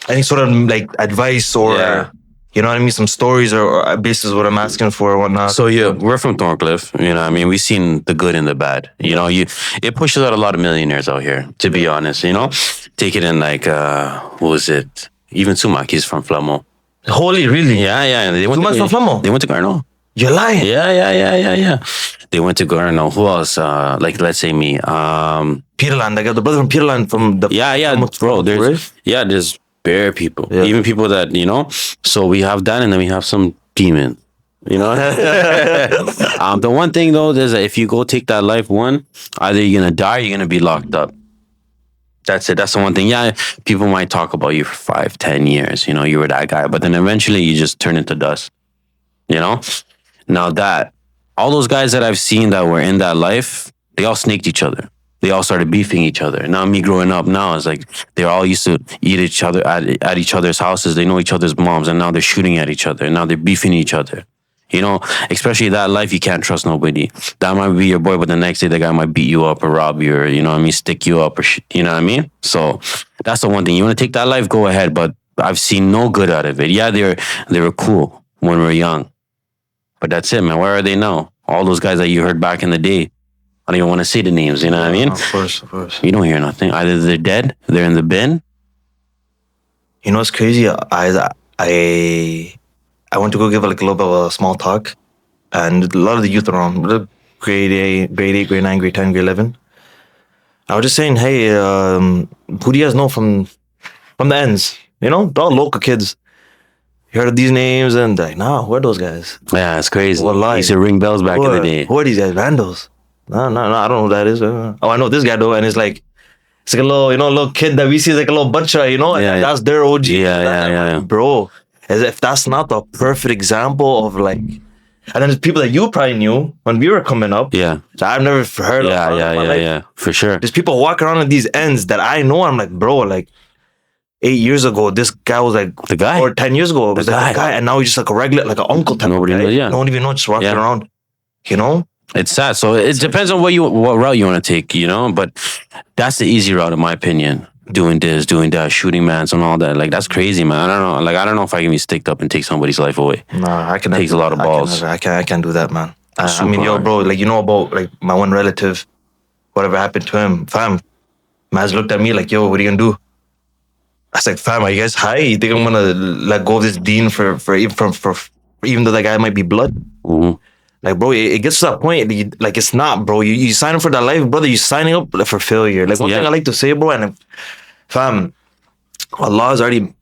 Speaker 2: any sort of like advice or you know what I mean, some stories or basis what I'm asking for or whatnot.
Speaker 3: So we're from Thorncliffe, we've seen the good and the bad. It pushes out a lot of millionaires out here, to be honest, Take it in like who was it? Even Sumak, he's from Flamo.
Speaker 2: Holy, really?
Speaker 3: Yeah.
Speaker 2: Sumak's from Flamo?
Speaker 3: They went to Garno.
Speaker 2: You're lying.
Speaker 3: Yeah. They went to Garno. Who else? Like, let's say me.
Speaker 2: Peterland. I got the brother from Peterland from the...
Speaker 3: Yeah, bro. There's bare people. Yeah. Even people that, So we have that, and then we have some demon. The one thing, though, is that if you go take that life, either you're going to die or you're going to be locked up. That's it. That's the one thing. Yeah, people might talk about you for 5, 10 years. You were that guy. But then eventually you just turn into dust. Now that all those guys that I've seen that were in that life, they all snaked each other. They all started beefing each other. Now me growing up now is like they're all used to eat each other at each other's houses. They know each other's moms, and now they're shooting at each other. Now they're beefing each other. Especially that life, you can't trust nobody. That might be your boy, but the next day the guy might beat you up or rob you or stick you up or So that's the one thing. You want to take that life, go ahead. But I've seen no good out of it. Yeah, they were cool when we were young. But that's it, man. Where are they now? All those guys that you heard back in the day. I don't even want to say the names, you know what I mean?
Speaker 2: Of course.
Speaker 3: You don't hear nothing. Either they're dead, they're in the bin.
Speaker 2: You know what's crazy? I went to go give like a little bit of a small talk, and a lot of the youth around, grade 8, grade 9, grade 10, grade 11. I was just saying, hey, who do you guys know from the ends? They're all local kids. You heard of these names? And they're like, nah, who are those guys?
Speaker 3: Yeah, it's crazy.
Speaker 2: What lie?
Speaker 3: Used to ring bells back in the day.
Speaker 2: Who are these guys? Randos. No, I don't know who that is. Oh, I know this guy though, and it's like a little, little kid that we see is like a little butcher, that's their OG.
Speaker 3: Yeah.
Speaker 2: Bro, as if that's not the perfect example of like And then there's people that you probably knew when we were coming up.
Speaker 3: Yeah.
Speaker 2: So I've never heard of.
Speaker 3: Yeah. For sure.
Speaker 2: There's people walking around at these ends that I know. I'm like, bro, like 8 years ago, this guy was like
Speaker 3: the guy.
Speaker 2: Or 10 years ago, it was
Speaker 3: the
Speaker 2: like guy. And now he's just like a regular, like an uncle type
Speaker 3: Nobody
Speaker 2: of guy.
Speaker 3: knows, yeah.
Speaker 2: No one even knows, just walking around. You know?
Speaker 3: It's sad. So it depends on what route you want to take, you know? But that's the easy route, in my opinion. Doing this, doing that, shooting mans and all that. Like, that's crazy, man. I don't know. Like, I don't know if I can be sticked up and take somebody's life away.
Speaker 2: Nah, I can.
Speaker 3: Takes a lot of balls.
Speaker 2: I can't do that, man. I mean, yo, bro, like, you know about, like, my one relative, whatever happened to him, fam. Man's looked at me like, yo, what are you gonna do? I was like, fam, are you guys high? You think I'm gonna let go of this Dean for even though that guy might be blood?
Speaker 3: Mm-hmm.
Speaker 2: Like, bro, it gets to that point. Like, it's not, bro. You sign up for that life, brother. You're signing up for failure. Like, one thing I like to say, bro, and fam, Allah has already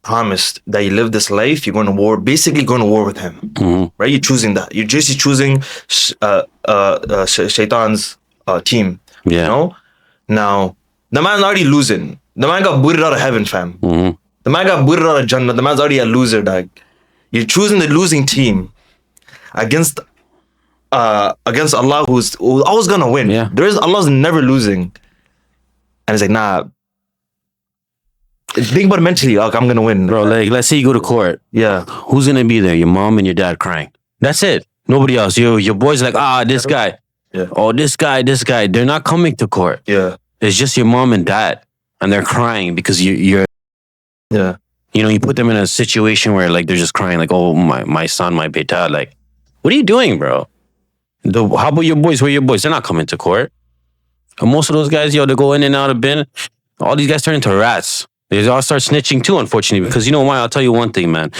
Speaker 2: promised that you live this life, you're going to war, basically going to war with him.
Speaker 3: Mm-hmm.
Speaker 2: Right? You're choosing that. You're just choosing Shaitan's team.
Speaker 3: Yeah.
Speaker 2: You know? Now, the man's already losing. The man got booted out of heaven, fam.
Speaker 3: Mm-hmm.
Speaker 2: The man got booted out of Jannah. The man's already a loser, dog. You're choosing the losing team against Allah, who's always gonna win.
Speaker 3: Yeah.
Speaker 2: Allah's never losing. And it's like, nah. Think about it mentally, like, I'm gonna win.
Speaker 3: Bro, like, let's say you go to court.
Speaker 2: Yeah.
Speaker 3: Who's gonna be there? Your mom and your dad crying. That's it. Nobody else. Your boy's like, this guy.
Speaker 2: Yeah.
Speaker 3: Oh, this guy. They're not coming to court.
Speaker 2: Yeah.
Speaker 3: It's just your mom and dad. And they're crying because you're
Speaker 2: yeah.
Speaker 3: You know, you put them in a situation where, like, they're just crying, like, oh, my son, my beta. Like, what are you doing, bro? How about your boys? Where are your boys? They're not coming to court. And most of those guys, they go in and out of bin. All these guys turn into rats. They all start snitching too, unfortunately, because you know why? I'll tell you one thing, man.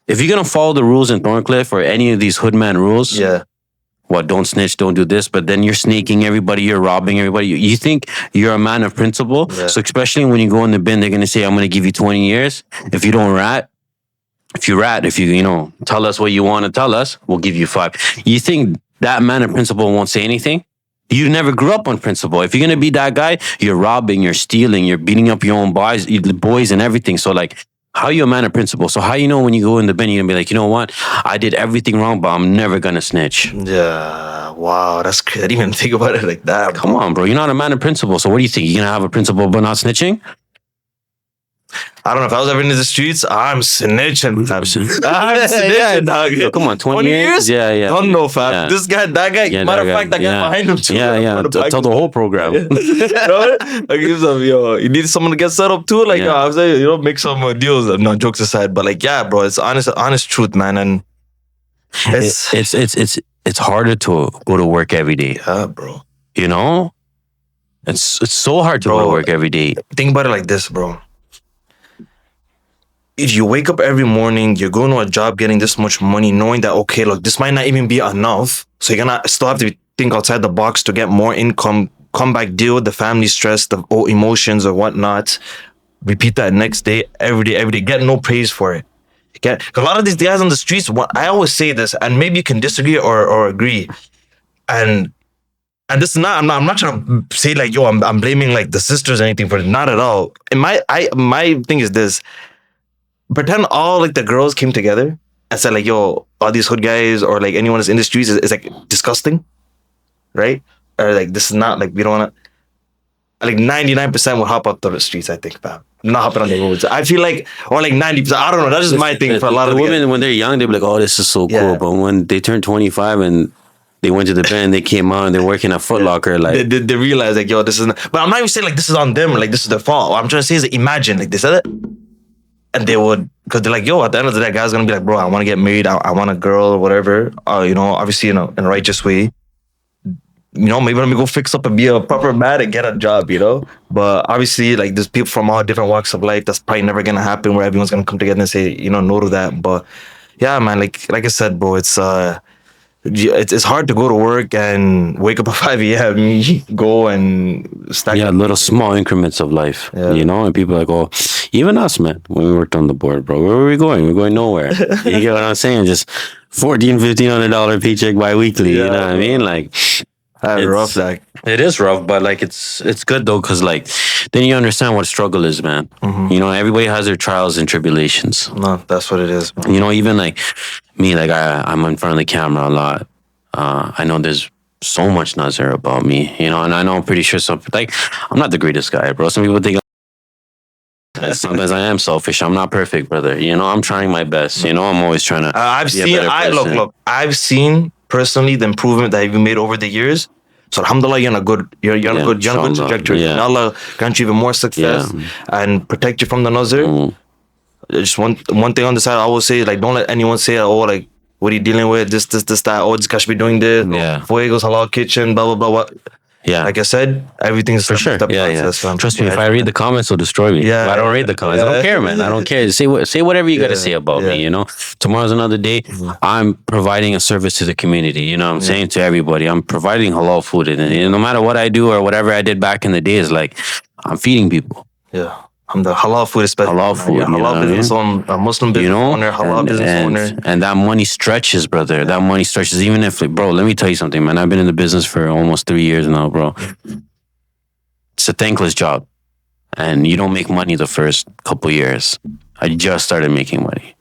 Speaker 3: If you're going to follow the rules in Thorncliffe or any of these hoodman rules, don't snitch, don't do this, but then you're sneaking everybody, you're robbing everybody. You think you're a man of principle. Yeah. So especially when you go in the bin, they're going to say, I'm going to give you 20 years. If you don't rat, if you tell us what you want to tell us, we'll give you 5. You think that man of principle won't say anything? You never grew up on principle. If you're going to be that guy, you're robbing, you're stealing, you're beating up your own boys and everything. So, like, how are you a man of principle? So how you know when you go in the bin, you're going to be like, you know what? I did everything wrong, but I'm never going to snitch.
Speaker 2: Yeah. Wow. That's crazy. I didn't even think about it like that. Bro.
Speaker 3: Come on, bro. You're not a man of principle. So what do you think? You're going to have a principle but not snitching?
Speaker 2: I don't know. If I was ever in the streets, I'm snitching. I'm
Speaker 3: snitching, dog. Yo, come on, 20 years? Yeah.
Speaker 2: Don't know, fam. Yeah. This guy, that guy, matter of fact, that guy behind him too.
Speaker 3: Yeah. Tell the whole program.
Speaker 2: You need someone to get set up too? Like, I was like, make some deals. No, jokes aside. But like, yeah, bro, it's honest truth, man. And
Speaker 3: it's harder to go to work every day.
Speaker 2: Yeah, bro.
Speaker 3: You know? It's so hard to go to work every day.
Speaker 2: Think about it like this, bro. If you wake up every morning, you're going to a job getting this much money, knowing that, okay, look, this might not even be enough. So you're going to still have to think outside the box to get more income, come back, deal with the family stress, the emotions or whatnot. Repeat that next day, every day, get no praise for it. A lot of these guys on the streets, I always say this, and maybe you can disagree or agree. And this is not, I'm not trying to say like, yo, I'm blaming like the sisters or anything for it. Not at all. And my thing is this. Pretend all like the girls came together and said like, yo, all these hood guys or like anyone that's in the streets is like disgusting, right? Or like, this is not like, we don't want to, like 99% will hop up the streets, I think, fam. Not hopping on the roads. I feel like, or like 90%, I don't know, that's just my thing for a lot of
Speaker 3: the women, when they're young, they'll be like, oh, this is so cool. But when they turn 25 and they went to the band, they came out and they're working at Foot Locker, like
Speaker 2: they realize like, yo, this is not, but I'm not even saying like this is on them or like this is their fault. What I'm trying to say is like, imagine like they said it. And they would, because they're like, yo, at the end of the day, that guy's going to be like, bro, I want to get married. I want a girl or whatever. Obviously in a righteous way. Maybe let me go fix up and be a proper man and get a job, But obviously, like, there's people from all different walks of life. That's probably never going to happen where everyone's going to come together and say, no to that. But yeah, man, like I said, bro, it's hard to go to work and wake up at 5 a.m., go and stack.
Speaker 3: Yeah, little small increments of life, and people are like, oh, even us, man, when we worked on the board, bro, where were we going? We're going nowhere. You get what I'm saying? Just $1,400, $1,500 paycheck bi-weekly, you know what I mean? Like,
Speaker 2: rough, like.
Speaker 3: It is rough, but like it's good though, because like then you understand what struggle is, man. You know, everybody has their trials and tribulations.
Speaker 2: No, that's what it is, man.
Speaker 3: You know, even like me, like I'm in front of the camera a lot. I know there's so much nazar about me, you know, and I know I'm pretty sure some like I'm not the greatest guy, bro. Some people think sometimes I am selfish. I'm not perfect, brother. You know, I'm trying my best. You know, I'm always trying to.
Speaker 2: I've seen personally the improvement that you've made over the years. So alhamdulillah, you're on a good trajectory.
Speaker 3: Yeah.
Speaker 2: And Allah grant you even more success and protect you from the nazar. Just one thing on the side, I will say, like, don't let anyone say, oh, like, what are you dealing with? This, that. Oh, this guy should be doing this.
Speaker 3: Yeah.
Speaker 2: Fuegos Halal Kitchen, blah, blah, blah. What?
Speaker 3: Yeah.
Speaker 2: Like I said, everything's
Speaker 3: for sure.
Speaker 2: Process,
Speaker 3: Trust me, if I read the comments, it'll destroy me.
Speaker 2: Yeah.
Speaker 3: If I don't read the comments, I don't care, man. I don't care. Say whatever you got to say about me, you know? Tomorrow's another day. I'm providing a service to the community, you know what I'm saying? To everybody. I'm providing halal food. And no matter what I do or whatever I did back in the day, is like, I'm feeding people.
Speaker 2: Yeah. I'm the halal food, especially.
Speaker 3: Halal food.
Speaker 2: Yeah, halal business owner, a Muslim business owner, halal business owner.
Speaker 3: And that money stretches, brother. That money stretches. Even if, bro, let me tell you something, man. I've been in the business for almost 3 years now, bro. It's a thankless job. And you don't make money the first couple years. I just started making money.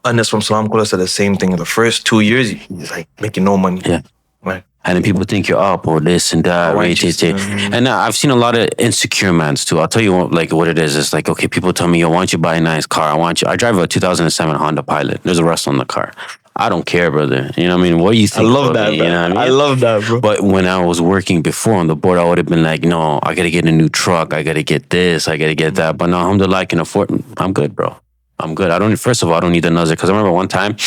Speaker 2: Anas from Salam Kula said the same thing. The first 2 years, he's like making no money.
Speaker 3: Yeah.
Speaker 2: Right.
Speaker 3: And then people think you're up or this and that. And I've seen a lot of insecure mans too. I'll tell you what it is. It's like, okay, people tell me, yo, why don't you buy a nice car? I drive a 2007 Honda Pilot. There's a rust on the car. I don't care, brother. You know what I mean? What do you think?
Speaker 2: I love that,
Speaker 3: me? You know what I mean?
Speaker 2: I love that, bro.
Speaker 3: But when I was working before on the board, I would have been like, no, I got to get a new truck. I got to get this. I got to get that. But now, alhamdulillah, I can afford it. I'm good, bro. I'm good. First of all, I don't need another. Because I remember one time,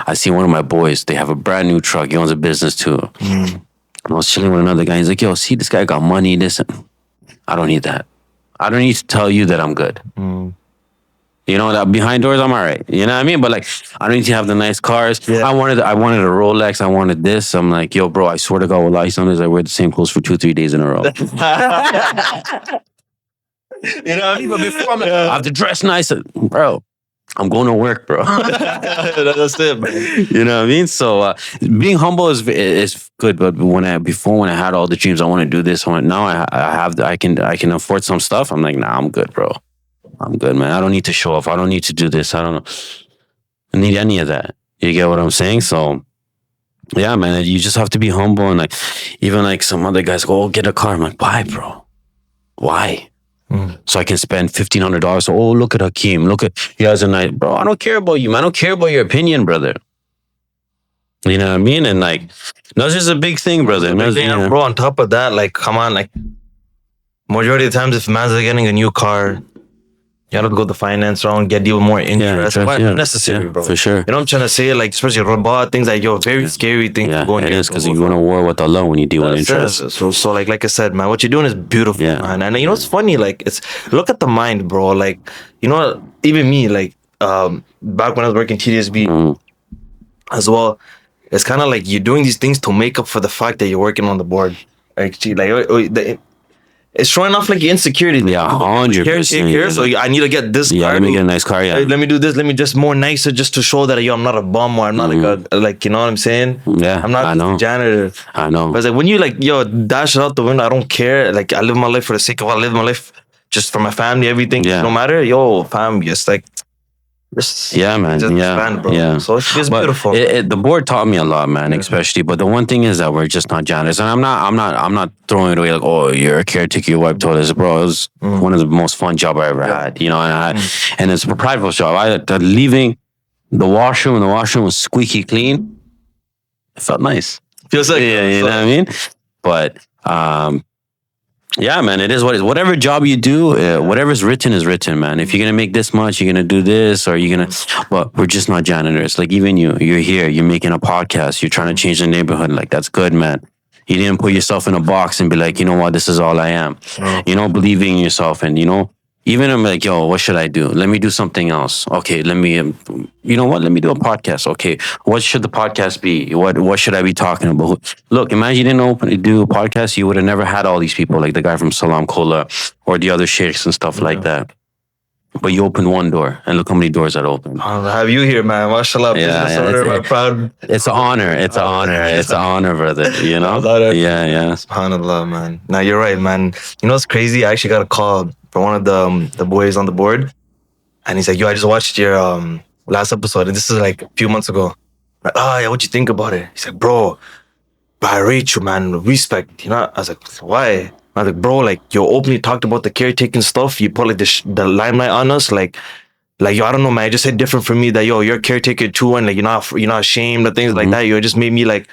Speaker 3: I see one of my boys. They have a brand new truck. He owns a business too. And I was chilling with another guy. He's like, yo, see, this guy got money. This. I don't need that. I don't need to tell you that I'm good. You know, that behind doors, I'm all right. You know what I mean? But like, I don't need to have the nice cars. Yeah. I wanted a Rolex. I wanted this. I'm like, yo, bro, I swear to God, wallahi, sometimes I wear the same clothes for 2-3 days in a row. You know what I mean? But before I'm like, I have to dress nice. Bro, I'm going to work, bro.
Speaker 2: That's it, man.
Speaker 3: You know what I mean? So being humble is good, but when I had all the dreams, I want to do this. Now I can afford some stuff. I'm like, nah, I'm good, bro. I'm good, man. I don't need to show off. I don't need to do this. I don't need any of that. You get what I'm saying? So yeah, man, you just have to be humble. And like, even like some other guys go, oh, get a car. I'm like, why, bro? Why? So I can spend $1,500. So, oh, look at Hakim. He has a nice, bro. I don't care about you, man. I don't care about your opinion, brother. You know what I mean? And like, that's just a big thing, brother.
Speaker 2: Bro, on top of that, like, come on, like, majority of the times, if man's getting a new car, you gotta go the finance round, get deal with more interest. Quite necessary, bro.
Speaker 3: For sure.
Speaker 2: You know what I'm trying to say? Like, especially robot things like, very scary things to go into.
Speaker 3: It is, because you go to war with Allah when you deal with interest.
Speaker 2: So like I said, man, what you're doing is beautiful, man. And you know what's funny? Like, look at the mind, bro. Like, you know, even me, like, back when I was working TDSB as well, it's kind of like you're doing these things to make up for the fact that you're working on the board. Actually, like, it's showing off like your insecurity.
Speaker 3: Yeah, 100%.
Speaker 2: So I need to get this car.
Speaker 3: Yeah, let me get a nice car. Yeah,
Speaker 2: let me do this. Let me just more nicer, just to show that I'm not a bum or I'm not like you know what I'm saying?
Speaker 3: Yeah,
Speaker 2: I'm not a janitor.
Speaker 3: I know.
Speaker 2: But it's like when you like dash it out the window, I don't care. Like I live my life for the sake of I live my life just for my family, everything. Yeah. No matter fam, just like.
Speaker 3: Yeah, man.
Speaker 2: Expand, bro.
Speaker 3: Yeah.
Speaker 2: So it's beautiful.
Speaker 3: The board taught me a lot, man, especially. But the one thing is that we're just not janitors, and I'm not throwing it away like, oh, you're a caretaker, you wipe toilets, bro. It was one of the most fun job I ever had, you know. And it's a prideful job. Leaving the washroom, and the washroom was squeaky clean. It felt nice.
Speaker 2: Feels like
Speaker 3: you know what I mean. But yeah, man, it is what it is. Whatever job you do, whatever's written is written, man. If you're going to make this much, you're going to do this, or you're going to... But we're just not janitors. Like, even you're here, you're making a podcast, you're trying to change the neighborhood. Like, that's good, man. You didn't put yourself in a box and be like, you know what, this is all I am. You know, believing in yourself. And, you know, even I'm like, yo, what should I do? Let me do something else. Okay, let me... you know what? Let me do a podcast. Okay, what should the podcast be? What should I be talking about? Look, imagine you didn't do a podcast, you would have never had all these people, like the guy from Salam Kola or the other sheikhs and stuff like that. But you opened one door, and look how many doors that opened.
Speaker 2: I'll have you here, man. MashaAllah. Business owner, my proud.
Speaker 3: It's an honor. It's an honor. It's an honor, brother. You know? Yeah.
Speaker 2: SubhanAllah, man. Now, you're right, man. You know what's crazy? I actually got a call from one of the boys on the board. And he's like, yo, I just watched your last episode. And this is like a few months ago. Like, oh, yeah, what you think about it? He's like, bro, I rate you, man. Respect. You know? I was like, why? I was like, bro, like, you openly talked about the caretaking stuff. You put like the limelight on us. Like, yo, I don't know, man. It just hit different for me that, yo, you're a caretaker too. And like, you're not ashamed of things like that. You just made me like,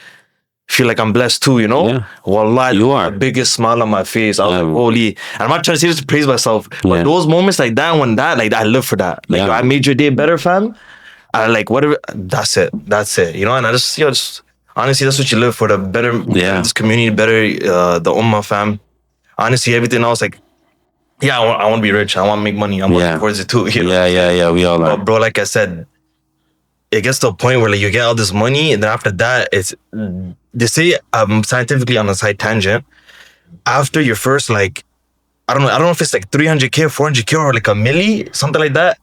Speaker 2: feel like I'm blessed too, you know?
Speaker 3: Yeah.
Speaker 2: Wallah,
Speaker 3: You are.
Speaker 2: the biggest smile on my face. I was like, holy. And I'm not trying to say this to praise myself. But those moments like that, I live for that. Like, I made your day better, fam. I like, whatever. That's it. You know? And I just, honestly, that's what you live for. The better, this community, better, the ummah, fam. Honestly, everything else, like, I want to be rich. I want to make money. I'm working towards it too. You know?
Speaker 3: Yeah. We all are.
Speaker 2: But bro, like I said, it gets to a point where like you get all this money, and then after that, it's they say scientifically on a side tangent. After your first like, I don't know if it's like 300K, 400K, or like a milli, something like that.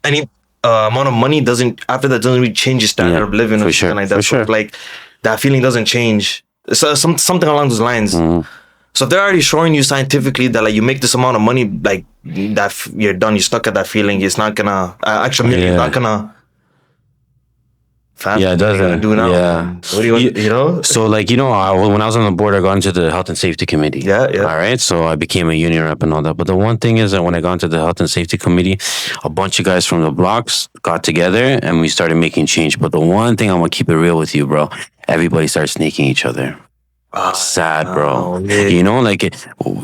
Speaker 2: Any amount of money doesn't really change your standard of living or something like that. So like that feeling doesn't change. So something along those lines. So if they're already showing you scientifically that like you make this amount of money, like that you're done, you're stuck at that feeling. It's not gonna it's not gonna.
Speaker 3: It doesn't.
Speaker 2: Do now.
Speaker 3: Yeah.
Speaker 2: What do you want? You know.
Speaker 3: So like when I was on the board, I got into the health and safety committee.
Speaker 2: Yeah.
Speaker 3: All right. So I became a union rep and all that. But the one thing is that when I got into the health and safety committee, a bunch of guys from the blocks got together and we started making change. But the one thing I'm gonna keep it real with you, bro. Everybody started snaking each other. Sad, bro. You know, like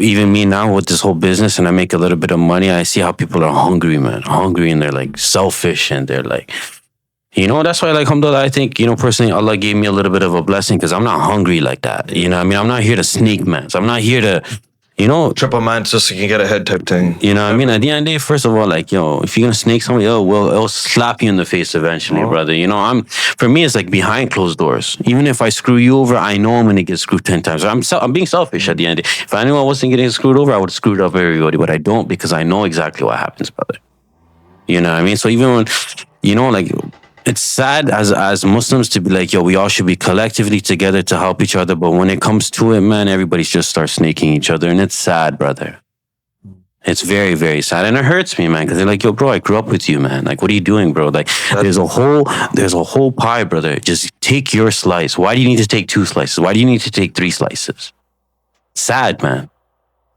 Speaker 3: even me now with this whole business, and I make a little bit of money. I see how people are hungry, man. Hungry, and they're like selfish, and they're like. You know, that's why, like, alhamdulillah, I think, you know, personally, Allah gave me a little bit of a blessing because I'm not hungry like that. You know what I mean? I'm not here to sneak, man. So I'm not here to, you know.
Speaker 2: Triple man just so you can get ahead type thing.
Speaker 3: You know what I mean? At the end of the day, first of all, like, yo, if you're going to snake somebody, it'll slap you in the face eventually, brother. You know, for me, it's like behind closed doors. Even if I screw you over, I know I'm going to get screwed 10 times. I'm being selfish at the end of the day. If I knew I wasn't getting screwed over, I would have screwed up everybody. But I don't because I know exactly what happens, brother. You know what I mean? So even when, you know, like... It's sad as Muslims to be like, yo, we all should be collectively together to help each other. But when it comes to it, man, everybody just starts snaking each other. And it's sad, brother. It's very, very sad. And it hurts me, man. Because they're like, yo, bro, I grew up with you, man. Like, what are you doing, bro? Like, there's a whole pie, brother. Just take your slice. Why do you need to take 2 slices? Why do you need to take 3 slices? Sad, man.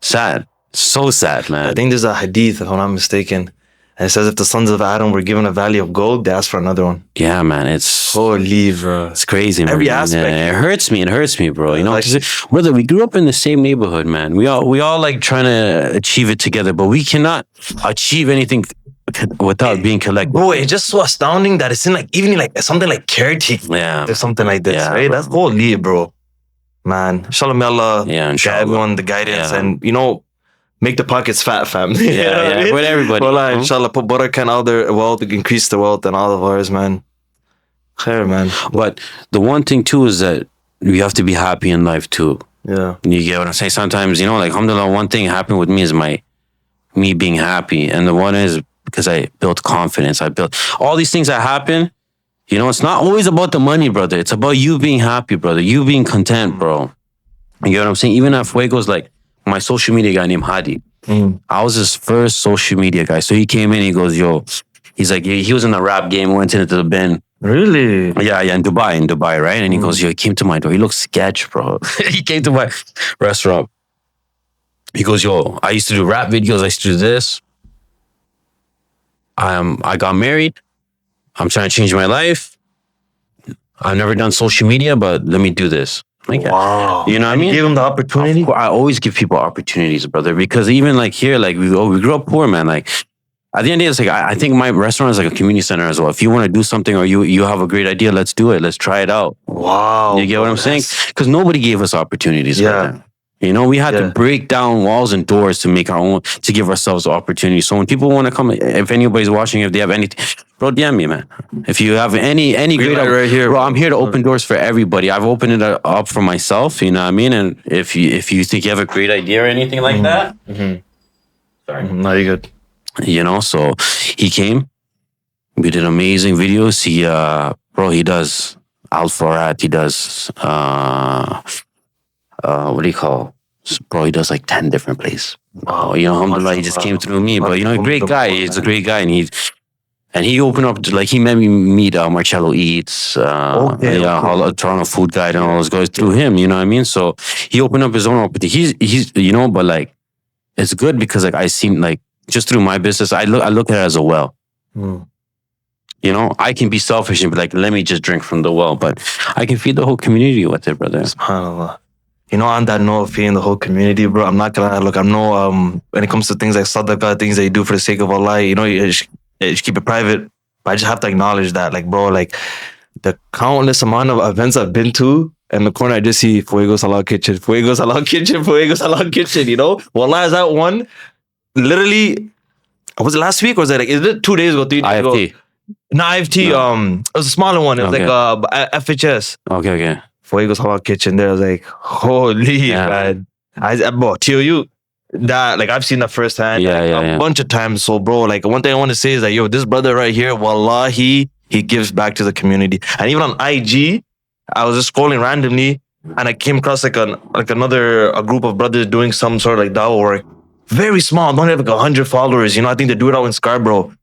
Speaker 3: Sad. So sad, man.
Speaker 2: I think there's a hadith, if I'm not mistaken. And it says if the sons of Adam were given a valley of gold, they asked for another one.
Speaker 3: Yeah, man. It's
Speaker 2: holy, bro.
Speaker 3: It's crazy, man.
Speaker 2: Every aspect.
Speaker 3: Yeah, it hurts me, bro. You know, brother, we grew up in the same neighborhood, man. We all like trying to achieve it together, but we cannot achieve anything without being collective.
Speaker 2: Bro, it's just so astounding that it's in like even like something like caretaking.
Speaker 3: Yeah.
Speaker 2: There's something like this, right?
Speaker 3: Bro.
Speaker 2: That's holy, bro. Man. Inshallah, may Allah get everyone the guidance and, you know, make the pockets fat, fam.
Speaker 3: Yeah, with everybody.
Speaker 2: Wallah, inshallah, put barakah in all their wealth, increase the wealth and all of ours, man. Khair, man.
Speaker 3: But the one thing too is that you have to be happy in life too.
Speaker 2: Yeah.
Speaker 3: You get what I'm saying? Sometimes, you know, like, alhamdulillah, one thing happened with me is me being happy. And the one is because I built confidence. I built all these things that happen. You know, it's not always about the money, brother. It's about you being happy, brother. You being content, bro. You get what I'm saying? Even at Fuegos, like, my social media guy named Hadi. I was his first social media guy. So he came in, he goes, yo, he's like, he was in the rap game, went into the bin.
Speaker 2: Really?
Speaker 3: Yeah, in Dubai, right? And he goes, yo, he came to my door. He looks sketch, bro. He came to my restaurant. He goes, yo, I used to do rap videos. I used to do this. I got married. I'm trying to change my life. I've never done social media, but let me do this. Like,
Speaker 2: wow.
Speaker 3: You know what I mean?
Speaker 2: You give them the opportunity?
Speaker 3: I always give people opportunities, brother, because even like here, like we grew up poor, man. Like at the end of the day, it's like, I think my restaurant is like a community center as well. If you want to do something or you have a great idea, let's do it. Let's try it out.
Speaker 2: Wow.
Speaker 3: You get what I'm saying? Because nobody gave us opportunities.
Speaker 2: Yeah.
Speaker 3: You know, we had to break down walls and doors to make our own, to give ourselves opportunities. So when people want to come, if anybody's watching, if they have anything, bro, DM me, man. If you have any great,
Speaker 2: right here,
Speaker 3: bro, I'm here to open doors for everybody. I've opened it up for myself, you know what I mean? And if you think you have a great idea or anything like that, sorry.
Speaker 2: No, you're good.
Speaker 3: You know, so he came. We did amazing videos. He does Al-Farad. He does, what do you call? Bro, he does like 10 different places. Oh, you know, alhamdulillah, he just came through me. But, you know, a great guy. He's a great guy. And he opened up, like, he made me meet Marcello Eats, Toronto Food Guide and all those guys through him, you know what I mean? So he opened up his own opportunity. He's, you know, but like, it's good because like I seen like, just through my business, I look at it as a well. You know, I can be selfish and be like, let me just drink from the well, but I can feed the whole community with it, brother.
Speaker 2: SubhanAllah. You know, on that note of feeding the whole community, bro, I'm not gonna look. I know when it comes to things like sadaqah, things that you do for the sake of Allah, you know, you should keep it private. But I just have to acknowledge that, like, bro, like the countless amount of events I've been to, in the corner I just see Fuegos Halal Kitchen, Fuegos Halal Kitchen, Fuegos Halal Kitchen. You know, wallah, is that one? Literally, was it last week or was it like? Is it 2 days ago? 3 days
Speaker 3: IFT.
Speaker 2: ago? No, IFT.
Speaker 3: No.
Speaker 2: It was a smaller one. It was
Speaker 3: Okay.
Speaker 2: like FHS.
Speaker 3: Okay.
Speaker 2: Fuegos Halal Kitchen. There, I was like, holy man. Bro, TOU, that, like, I've seen that firsthand a bunch of times. So, bro, like, one thing I want to say is that, yo, this brother right here, wallahi, he gives back to the community. And even on IG, I was just scrolling randomly and I came across like a group of brothers doing some sort of like dawah work. Very small, don't have like 100 followers. You know, I think they do it out in Scarborough.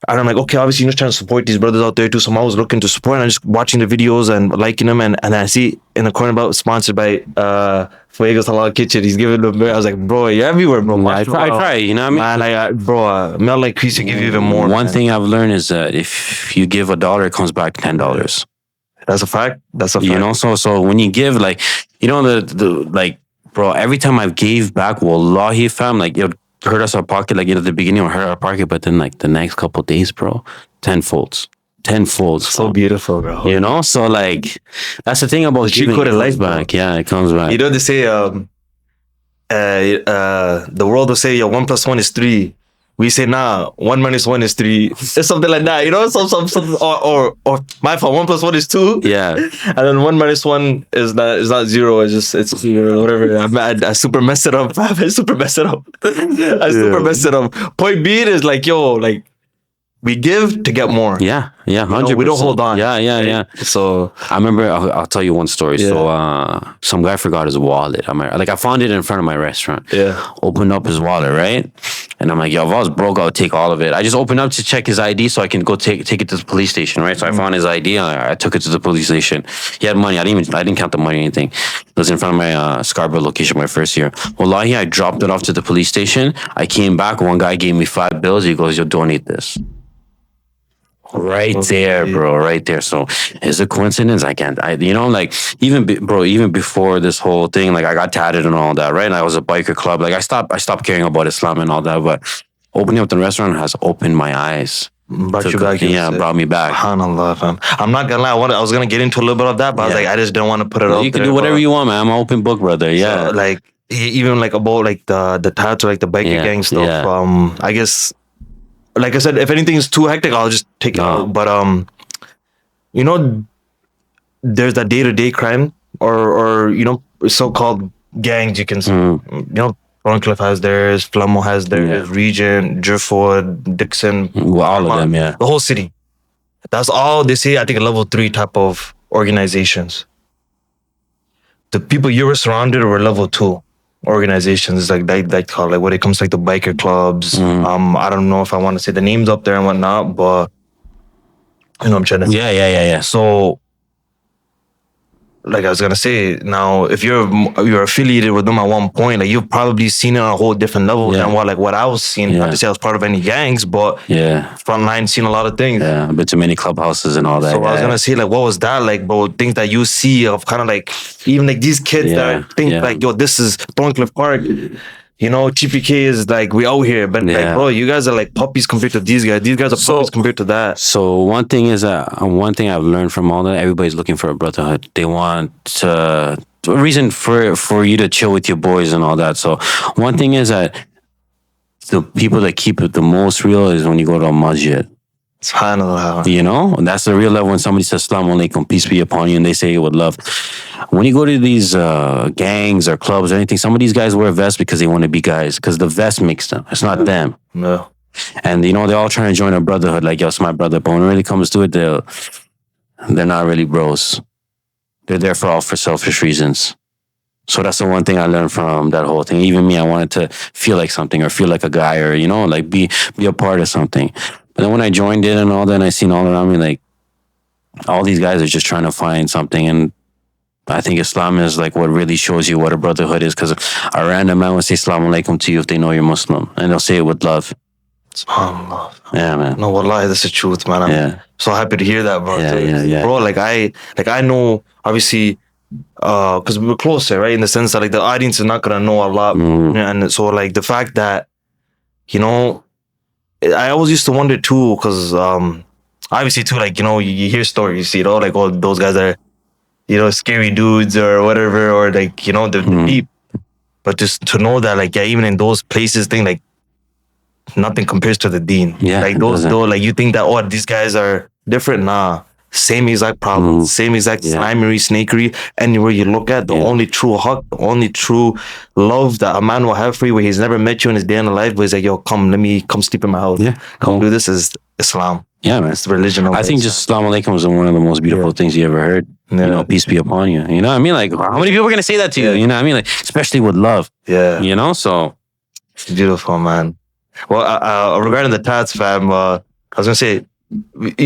Speaker 2: And I'm like, okay, obviously you're just trying to support these brothers out there too. So I'm always looking to support and I'm just watching the videos and liking them. And I see in the corner about sponsored by Fuegos Halal Kitchen. He's giving them. I was like, bro, you're everywhere, bro.
Speaker 3: I try, you know what I mean?
Speaker 2: Man, bro, may Allah increase and give you even more.
Speaker 3: One thing I've learned is that if you give $1, it comes back $10.
Speaker 2: That's a fact.
Speaker 3: You know, so when you give, like, you know, the like, bro, every time I gave back, wallahi, fam, like, it hurt us our pocket, like, at the beginning it hurt our pocket, but then like the next couple of days, bro, tenfold.
Speaker 2: So beautiful, bro.
Speaker 3: You know, so like that's the thing about giving. It comes back. Yeah, it comes back.
Speaker 2: You know, they say the world will say, yo, 1 + 1 is 3. We say, nah, 1 - 1 is 3. It's something like that, you know, some or my fault, 1 + 1 is 2.
Speaker 3: Yeah.
Speaker 2: And then 1 - 1 is not 0. It's 0, whatever. I super messed it up. I super messed it up. Point being is like, yo, like, we give to get more.
Speaker 3: Yeah, 100%.
Speaker 2: We don't hold on.
Speaker 3: Yeah.
Speaker 2: So
Speaker 3: I remember, I'll tell you one story. Yeah. So some guy forgot his wallet. I found it in front of my restaurant.
Speaker 2: Yeah.
Speaker 3: Opened up his wallet, right? And I'm like, yo, if I was broke, I would take all of it. I just opened up to check his ID so I can go take it to the police station, right? So I found his ID and I took it to the police station. He had money. I didn't count the money or anything. It was in front of my Scarborough location my first year. Wallahi, I dropped it off to the police station. I came back. One guy gave me 5 bills. He goes, yo, donate this. Right there, bro. Right there. So is it a coincidence? You know, like, even before this whole thing, like, I got tatted and all that, right? And I was a biker club. Like, I stopped caring about Islam and all that, but opening up the restaurant has opened my eyes.
Speaker 2: Brought you back.
Speaker 3: Yeah, brought me back.
Speaker 2: SubhanAllah, fam. I'm not gonna lie. I was gonna get into a little bit of that, but I was like, I just didn't want to put it out there.
Speaker 3: You can do whatever you want, man. I'm an open book, brother. Yeah.
Speaker 2: So, like, even like about like the tattoo, like the biker gang stuff.
Speaker 3: Yeah.
Speaker 2: I guess, like I said, if anything is too hectic, I'll just take it out. But you know, there's that day-to-day crime or you know, so-called gangs. You can see, you know, Thorncliffe has theirs, Flamo has theirs, Regent, Driftwood, Dixon,
Speaker 3: all of them, yeah.
Speaker 2: The whole city. That's all they say. I think a level 3 type of organizations. The people you were surrounded were level 2 organizations, like they call it, when it comes to like the biker clubs. I don't know if I want to say the names up there and whatnot, but you know what I'm trying to say.
Speaker 3: Yeah.
Speaker 2: So, like I was gonna say, now if you're affiliated with them at one point, like, you've probably seen it on a whole different level than what I was seeing. Not to say I was part of any gangs, but frontline seen a lot of things.
Speaker 3: Yeah, I've been to many clubhouses and all that.
Speaker 2: So I was gonna say, like, what was that like, bro? Things that you see of kind of like, even like these kids that think like, yo, this is Thorncliffe Park. You know, TPK is like, we out here, but like, bro, you guys are like puppies compared to these guys. These guys are puppies compared to that.
Speaker 3: So one thing I've learned from all that, everybody's looking for a brotherhood. They want a reason for you to chill with your boys and all that. So one thing is that the people that keep it the most real is when you go to a masjid.
Speaker 2: SubhanAllah.
Speaker 3: You know, that's the real level when somebody says Assalamu alaikum, peace be upon you, and they say it with love. When you go to these gangs or clubs or anything, some of these guys wear vests because they want to be guys, because the vest makes them. It's not them.
Speaker 2: No.
Speaker 3: And, they all trying to join a brotherhood, like, yo, it's my brother. But when it really comes to it, they're not really bros. They're there for selfish reasons. So that's the one thing I learned from that whole thing. Even me, I wanted to feel like something or feel like a guy or, like be a part of something. But then when I joined it and all that, and I seen all around me, like, all these guys are just trying to find something. And I think Islam is like what really shows you what a brotherhood is, because a random man will say Assalamu alaikum to you if they know you're Muslim, and they'll say it with love.
Speaker 2: SubhanAllah.
Speaker 3: Yeah, man.
Speaker 2: No, wallahi, that's the truth, man. I'm so happy to hear that, bro.
Speaker 3: Yeah.
Speaker 2: Bro, I know, obviously, because we're closer, right? In the sense that like the audience is not gonna know a lot, and so like the fact that, I always used to wonder too, because obviously too, like, you hear stories, like, oh, those guys are, scary dudes or whatever, or like, the deep. But just to know that, like, even in those places, like, nothing compares to the Deen.
Speaker 3: Yeah,
Speaker 2: like like you think that, oh, these guys are different. Nah, same exact problems, same exact slimery, snakery. Anywhere you look at, the only true haq, the only true love that a man will have for you, where he's never met you in his day in life, but he's like, yo, come sleep in my house.
Speaker 3: Yeah,
Speaker 2: come do this, is Islam.
Speaker 3: Yeah, man.
Speaker 2: It's the religion of
Speaker 3: I think just Assalamu alaikum is one of the most beautiful things you ever heard. Peace be upon you. You know what I mean? Like, how many people are going to say that to you? You know what I mean? Like, especially with love.
Speaker 2: Yeah.
Speaker 3: So.
Speaker 2: It's beautiful, man. Well, regarding the tats, fam, I was going to say,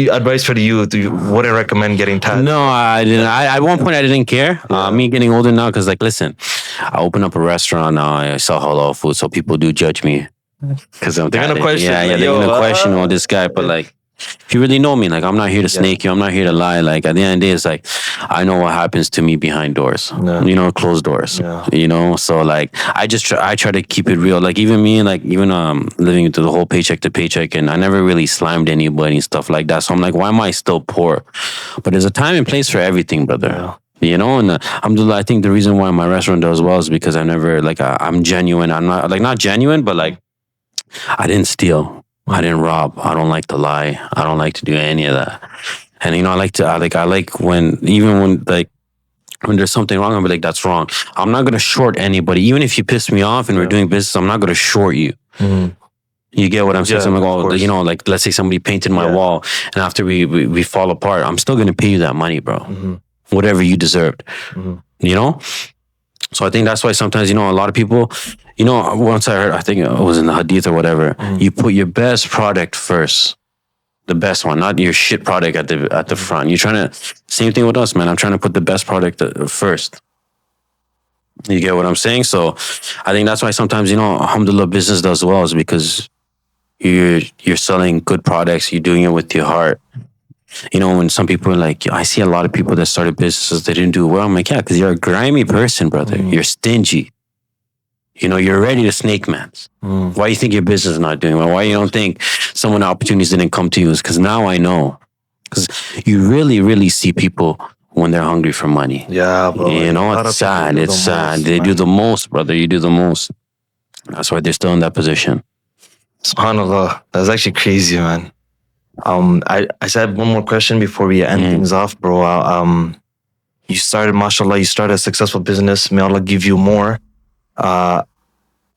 Speaker 2: advice for the youth, you wouldn't recommend getting tats?
Speaker 3: No, I didn't. At one point, I didn't care. Me getting older now, because, like, listen, I open up a restaurant now. I sell halal food, so people do judge me. Because they're going to question. They're going to question all this guy. But, like, if you really know me, like, I'm not here to snake you. I'm not here to lie. Like, at the end of the day, it's like, I know what happens to me behind doors, closed doors, So, like, I try to keep it real. Like, even me, like, even living through the whole paycheck to paycheck, and I never really slimed anybody and stuff like that. So I'm like, why am I still poor? But there's a time and place for everything, brother. And alhamdulillah, I think the reason why my restaurant does well is because I never, like, I'm genuine. I'm not, like, not genuine, but, like, I didn't steal. I didn't rob. I don't like to lie. I don't like to do any of that. And, I like when there's something wrong, I'm like, that's wrong. I'm not going to short anybody. Even if you piss me off and we're doing business, I'm not going to short you. You get what I'm saying? So I'm like, like, let's say somebody painted my wall, and after we fall apart, I'm still going to pay you that money, bro. Whatever you deserved, So I think that's why sometimes, a lot of people, once I heard, I think it was in the hadith or whatever, you put your best product first, the best one, not your shit product at the front. You're trying to, same thing with us, man. I'm trying to put the best product first. You get what I'm saying? So I think that's why sometimes, alhamdulillah, business does well, is because you're selling good products, you're doing it with your heart. When some people are like, I see a lot of people that started businesses, they didn't do well. I'm like, yeah, because you're a grimy person, brother. You're stingy. You're ready to snake mans. Why do you think your business is not doing well? Why you don't think some of the opportunities didn't come to you? Is because now I know. Because you really, really see people when they're hungry for money.
Speaker 2: Yeah, bro.
Speaker 3: It's sad. It's sad. They do the most, brother. You do the most. That's why they're still in that position.
Speaker 2: SubhanAllah. That's actually crazy, man. I said one more question before we end things off, bro. You started, mashallah, a successful business. May Allah give you more.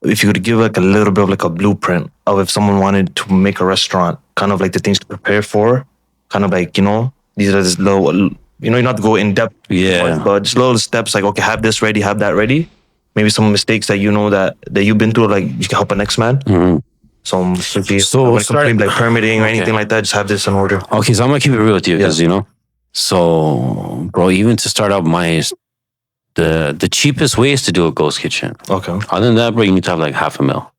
Speaker 2: If you could give like a little bit of like a blueprint of if someone wanted to make a restaurant, kind of like the things to prepare for, kind of like, these are just little, you don't have to go in depth, but just little steps like, okay, have this ready, have that ready. Maybe some mistakes that that you've been through, like you can help a next man. So starting like permitting or anything like that, just have this in order.
Speaker 3: Okay, so I'm gonna keep it real with you, because so, bro, even to start out, the cheapest way is to do a ghost kitchen.
Speaker 2: Okay.
Speaker 3: Other than that, bro, you need to have like $500,000.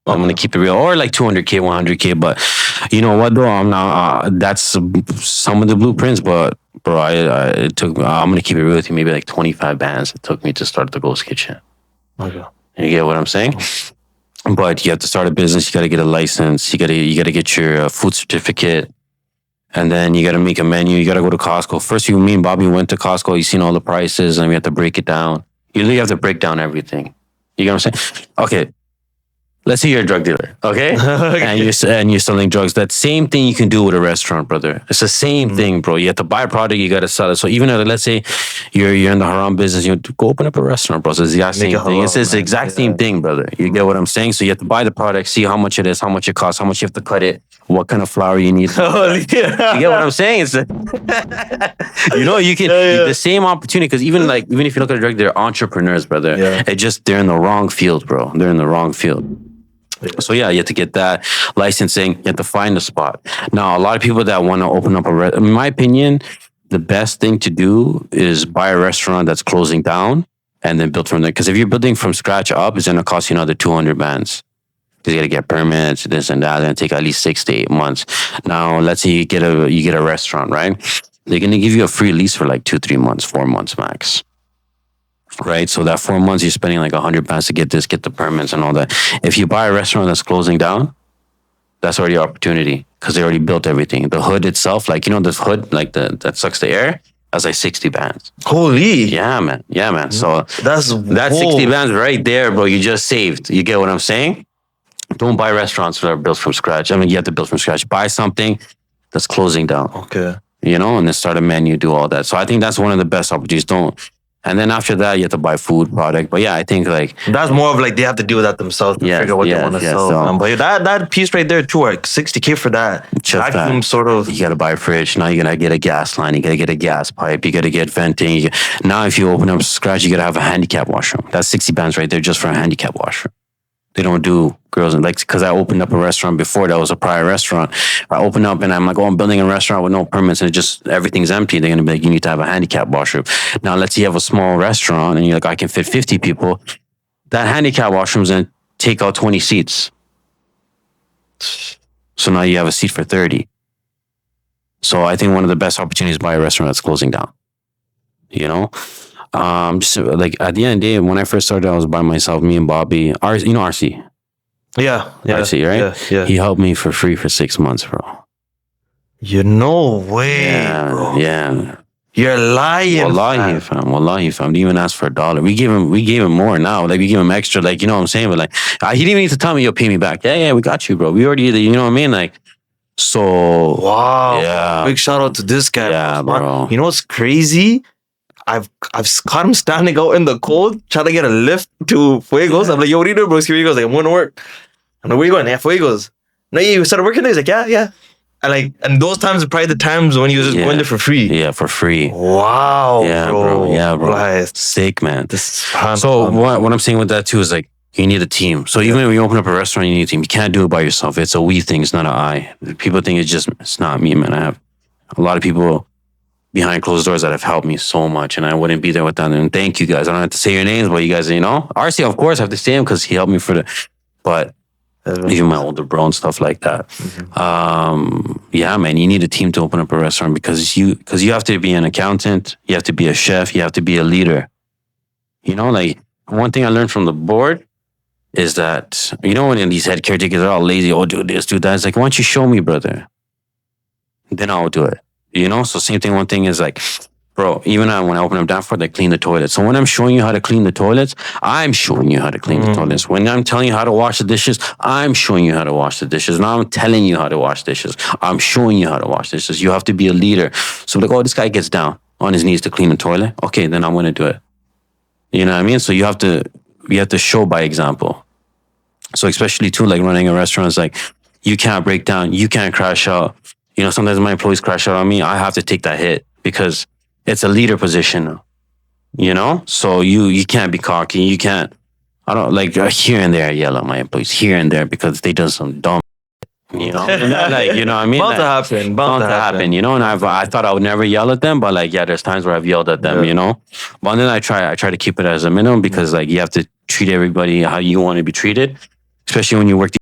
Speaker 3: I'm gonna keep it real, or like 200K, 100K. But you know what, though, I'm not. That's some of the blueprints, but bro, it took. I'm gonna keep it real with you. Maybe like 25 bands it took me to start the ghost kitchen.
Speaker 2: Okay.
Speaker 3: You get what I'm saying? But you have to start a business. You got to get a license. You got to get your food certificate, and then you got to make a menu. You got to go to Costco. First, me and Bobby went to Costco. You seen all the prices, and we have to break it down. You really have to break down everything. You get what I'm saying? Okay. let's say you're a drug dealer, okay? And you're selling drugs. That same thing you can do with a restaurant, brother. It's the same thing, bro. You have to buy a product, you got to sell it. So even if, let's say you're in the haram business, you go open up a restaurant, bro. So it's the exact same thing. It's the exact same thing, brother. You get what I'm saying? So you have to buy the product, see how much it is, how much it costs, how much you have to cut it, what kind of flour you need. You get what I'm saying? It's you can the same opportunity, because even if you look at a drug, they're entrepreneurs, brother. It's just they're in the wrong field, bro. They're in the wrong field. So you have to get that licensing. You have to find the spot. Now, a lot of people that want to open up in my opinion, the best thing to do is buy a restaurant that's closing down and then build from there. Because if you're building from scratch up, it's going to cost you another 200 bands. Because you got to get permits, this and that, and take at least 6 to 8 months. Now, let's say you get a restaurant, right? They're going to give you a free lease for like 2-3 months, 4 months max. Right, so that 4 months you're spending like 100 pounds to get the permits and all that. If you buy a restaurant that's closing down, that's already an opportunity because they already built everything. The hood itself, this hood, like that sucks the air, that's like 60 bands.
Speaker 2: Holy,
Speaker 3: yeah, man. So that's 60 bands right there, bro. You just saved. You get what I'm saying? Don't buy restaurants that are built from scratch. I mean, you have to build from scratch. Buy something that's closing down.
Speaker 2: Okay,
Speaker 3: and then start a menu, do all that. So I think that's one of the best opportunities. And then after that, you have to buy food product. But yeah, I think
Speaker 2: that's more of like they have to do that themselves to figure out what they want to sell. So, but that piece right there too, like $60K for that. Vacuum sort of.
Speaker 3: You got to buy a fridge. Now you got to get a gas line. You got to get a gas pipe. You got to get venting. Now if you open up scratch, you got to have a handicap washroom. That's 60 bands right there just for a handicap washroom. They don't do girls and because I opened up a restaurant before that was a prior restaurant. I opened up and I'm like, I'm building a restaurant with no permits and everything's empty. They're gonna be like, you need to have a handicap washroom. Now let's say you have a small restaurant and you're like, I can fit 50 people. That handicap washroom's gonna take out 20 seats. So now you have a seat for 30. So I think one of the best opportunities is buy a restaurant that's closing down. Just like at the end of the day, when I first started, I was by myself, me and Bobby. RC.
Speaker 2: Yeah.
Speaker 3: RC, right?
Speaker 2: Yeah.
Speaker 3: He helped me for free for 6 months, bro.
Speaker 2: No way, bro.
Speaker 3: Yeah.
Speaker 2: You're lying.
Speaker 3: Wallahi, fam. Didn't even ask for $1. We gave him more now. Like we give him extra. Like you know what I'm saying. But like he didn't even need to tell me you'll pay me back. Yeah, we got you, bro. We already, you know what I mean. Like so.
Speaker 2: Wow.
Speaker 3: Yeah.
Speaker 2: Big shout out to this guy.
Speaker 3: Yeah, bro.
Speaker 2: You know what's crazy? I've caught him standing out in the cold, trying to get a lift to Fuegos. I'm like, yo, what are you doing, bro? He goes like, I'm going to work. I'm like, where you going? Yeah, Fuegos. No, you started working there? He's like, yeah. And those times are probably the times when you was just going there for free.
Speaker 3: Yeah, for free.
Speaker 2: Wow,
Speaker 3: yeah, bro. Yeah, bro.
Speaker 2: Like,
Speaker 3: sick, man. So what I'm saying with that too is like, you need a team. So even when you open up a restaurant, you need a team. You can't do it by yourself. It's a we thing. It's not an I. People think it's not me, man. I have a lot of people behind closed doors that have helped me so much, and I wouldn't be there without them. And thank you guys. I don't have to say your names, but you guys, RC, of course, I have to say him because he helped me but even my older bro and stuff like that. Yeah, man, you need a team to open up a restaurant because you have to be an accountant, you have to be a chef, you have to be a leader. Like one thing I learned from the board is that, when these head caretakers are all lazy, do this, do that. It's like, why don't you show me, brother? Then I'll do it. So same thing. One thing is like, bro, even when I open up Danforth, they clean the toilets. So when I'm showing you how to clean the toilets, I'm showing you how to clean the toilets. When I'm telling you how to wash the dishes, I'm showing you how to wash the dishes. Now I'm telling you how to wash dishes. I'm showing you how to wash dishes. You have to be a leader. So like, this guy gets down on his knees to clean the toilet. Okay, then I'm going to do it. You know what I mean? So you have to show by example. So especially too, like running a restaurant is like, you can't break down. You can't crash out. Sometimes my employees crash out on me. I have to take that hit because it's a leader position, So you can't be cocky. You can't. I don't like here and there I yell at my employees here and there because they done some dumb, like what I mean.
Speaker 2: Bound to happen. Bound to happen.
Speaker 3: And I thought I would never yell at them, but there's times where I've yelled at them, But then I try to keep it as a minimum because you have to treat everybody how you want to be treated, especially when you work.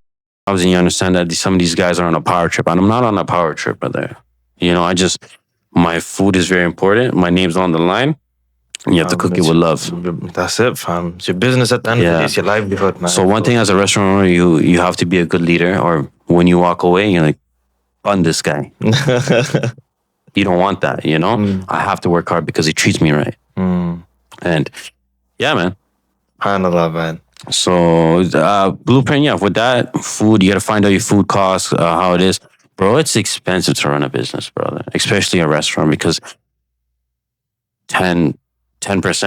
Speaker 3: And you understand that some of these guys are on a power trip, and I'm not on a power trip, brother. My food is very important. My name's on the line. And you have to cook it with love.
Speaker 2: That's it, fam. It's your business at the end of the day. It's your livelihood, man.
Speaker 3: So one thing as a restaurant owner, you have to be a good leader, or when you walk away, you're like, bun this guy. You don't want that, I have to work hard because he treats me right. And yeah, man.
Speaker 2: SubhanAllah, man.
Speaker 3: So blueprint, yeah. With that food, you got to find out your food costs, how it is, bro. It's expensive to run a business, brother, especially a restaurant, because 10%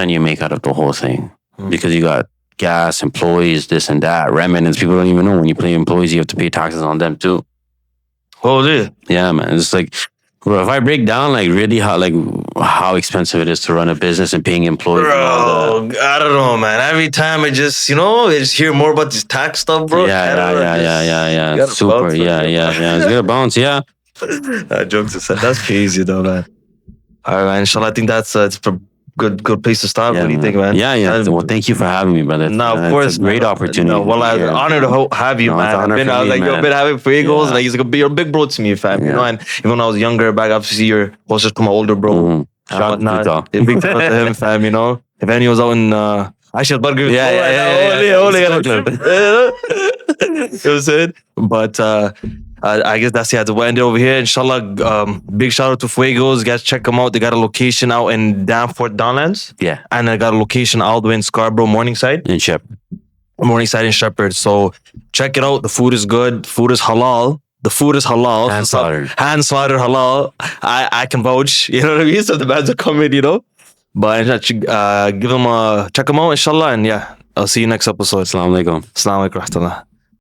Speaker 3: you make out of the whole thing, because you got gas, employees, this and that, remnants. People don't even know when you pay employees, you have to pay taxes on them too.
Speaker 2: Oh, dude.
Speaker 3: Yeah, man. It's like, bro, if I break down like really how expensive it is to run a business and paying employees,
Speaker 2: bro, I don't know, man. Every time I just hear more about this tax stuff, bro.
Speaker 3: Yeah. Super, yeah. It's gonna bounce, yeah.
Speaker 2: Jokes aside, that's crazy though, man. All right, man. Inshallah, I think it's a good place to start.
Speaker 3: Yeah,
Speaker 2: what do you think, man?
Speaker 3: Yeah. Well, thank you for having me, brother.
Speaker 2: No, of course.
Speaker 3: It's a great opportunity.
Speaker 2: No, well, I'm honored to have you, man. I was like, you've been having Fuegos. Like, you're a big bro to me, fam. You know, and even when I was younger, back, obviously, you're closer to my older bro.
Speaker 3: Shout out
Speaker 2: to big shout out to him, fam, you know. If any was out in, actually, burger. It was it. But, I guess that's we'll end it over here. Inshallah, big shout out to Fuegos. Guys, check them out. They got a location out in Danforth, Downlands.
Speaker 3: Yeah.
Speaker 2: And they got a location all the way in Scarborough, Morningside.
Speaker 3: In Shepherd.
Speaker 2: Morningside and Shepherd. So check it out. The food is good. Food is halal. The food is halal.
Speaker 3: Hand slaughtered.
Speaker 2: Hand slaughtered halal. I can vouch. You know what I mean? So the bands are coming, you know. But check them out, inshallah. And yeah, I'll see you next episode.
Speaker 3: Assalamu alaikum.
Speaker 2: Assalamu alaikum.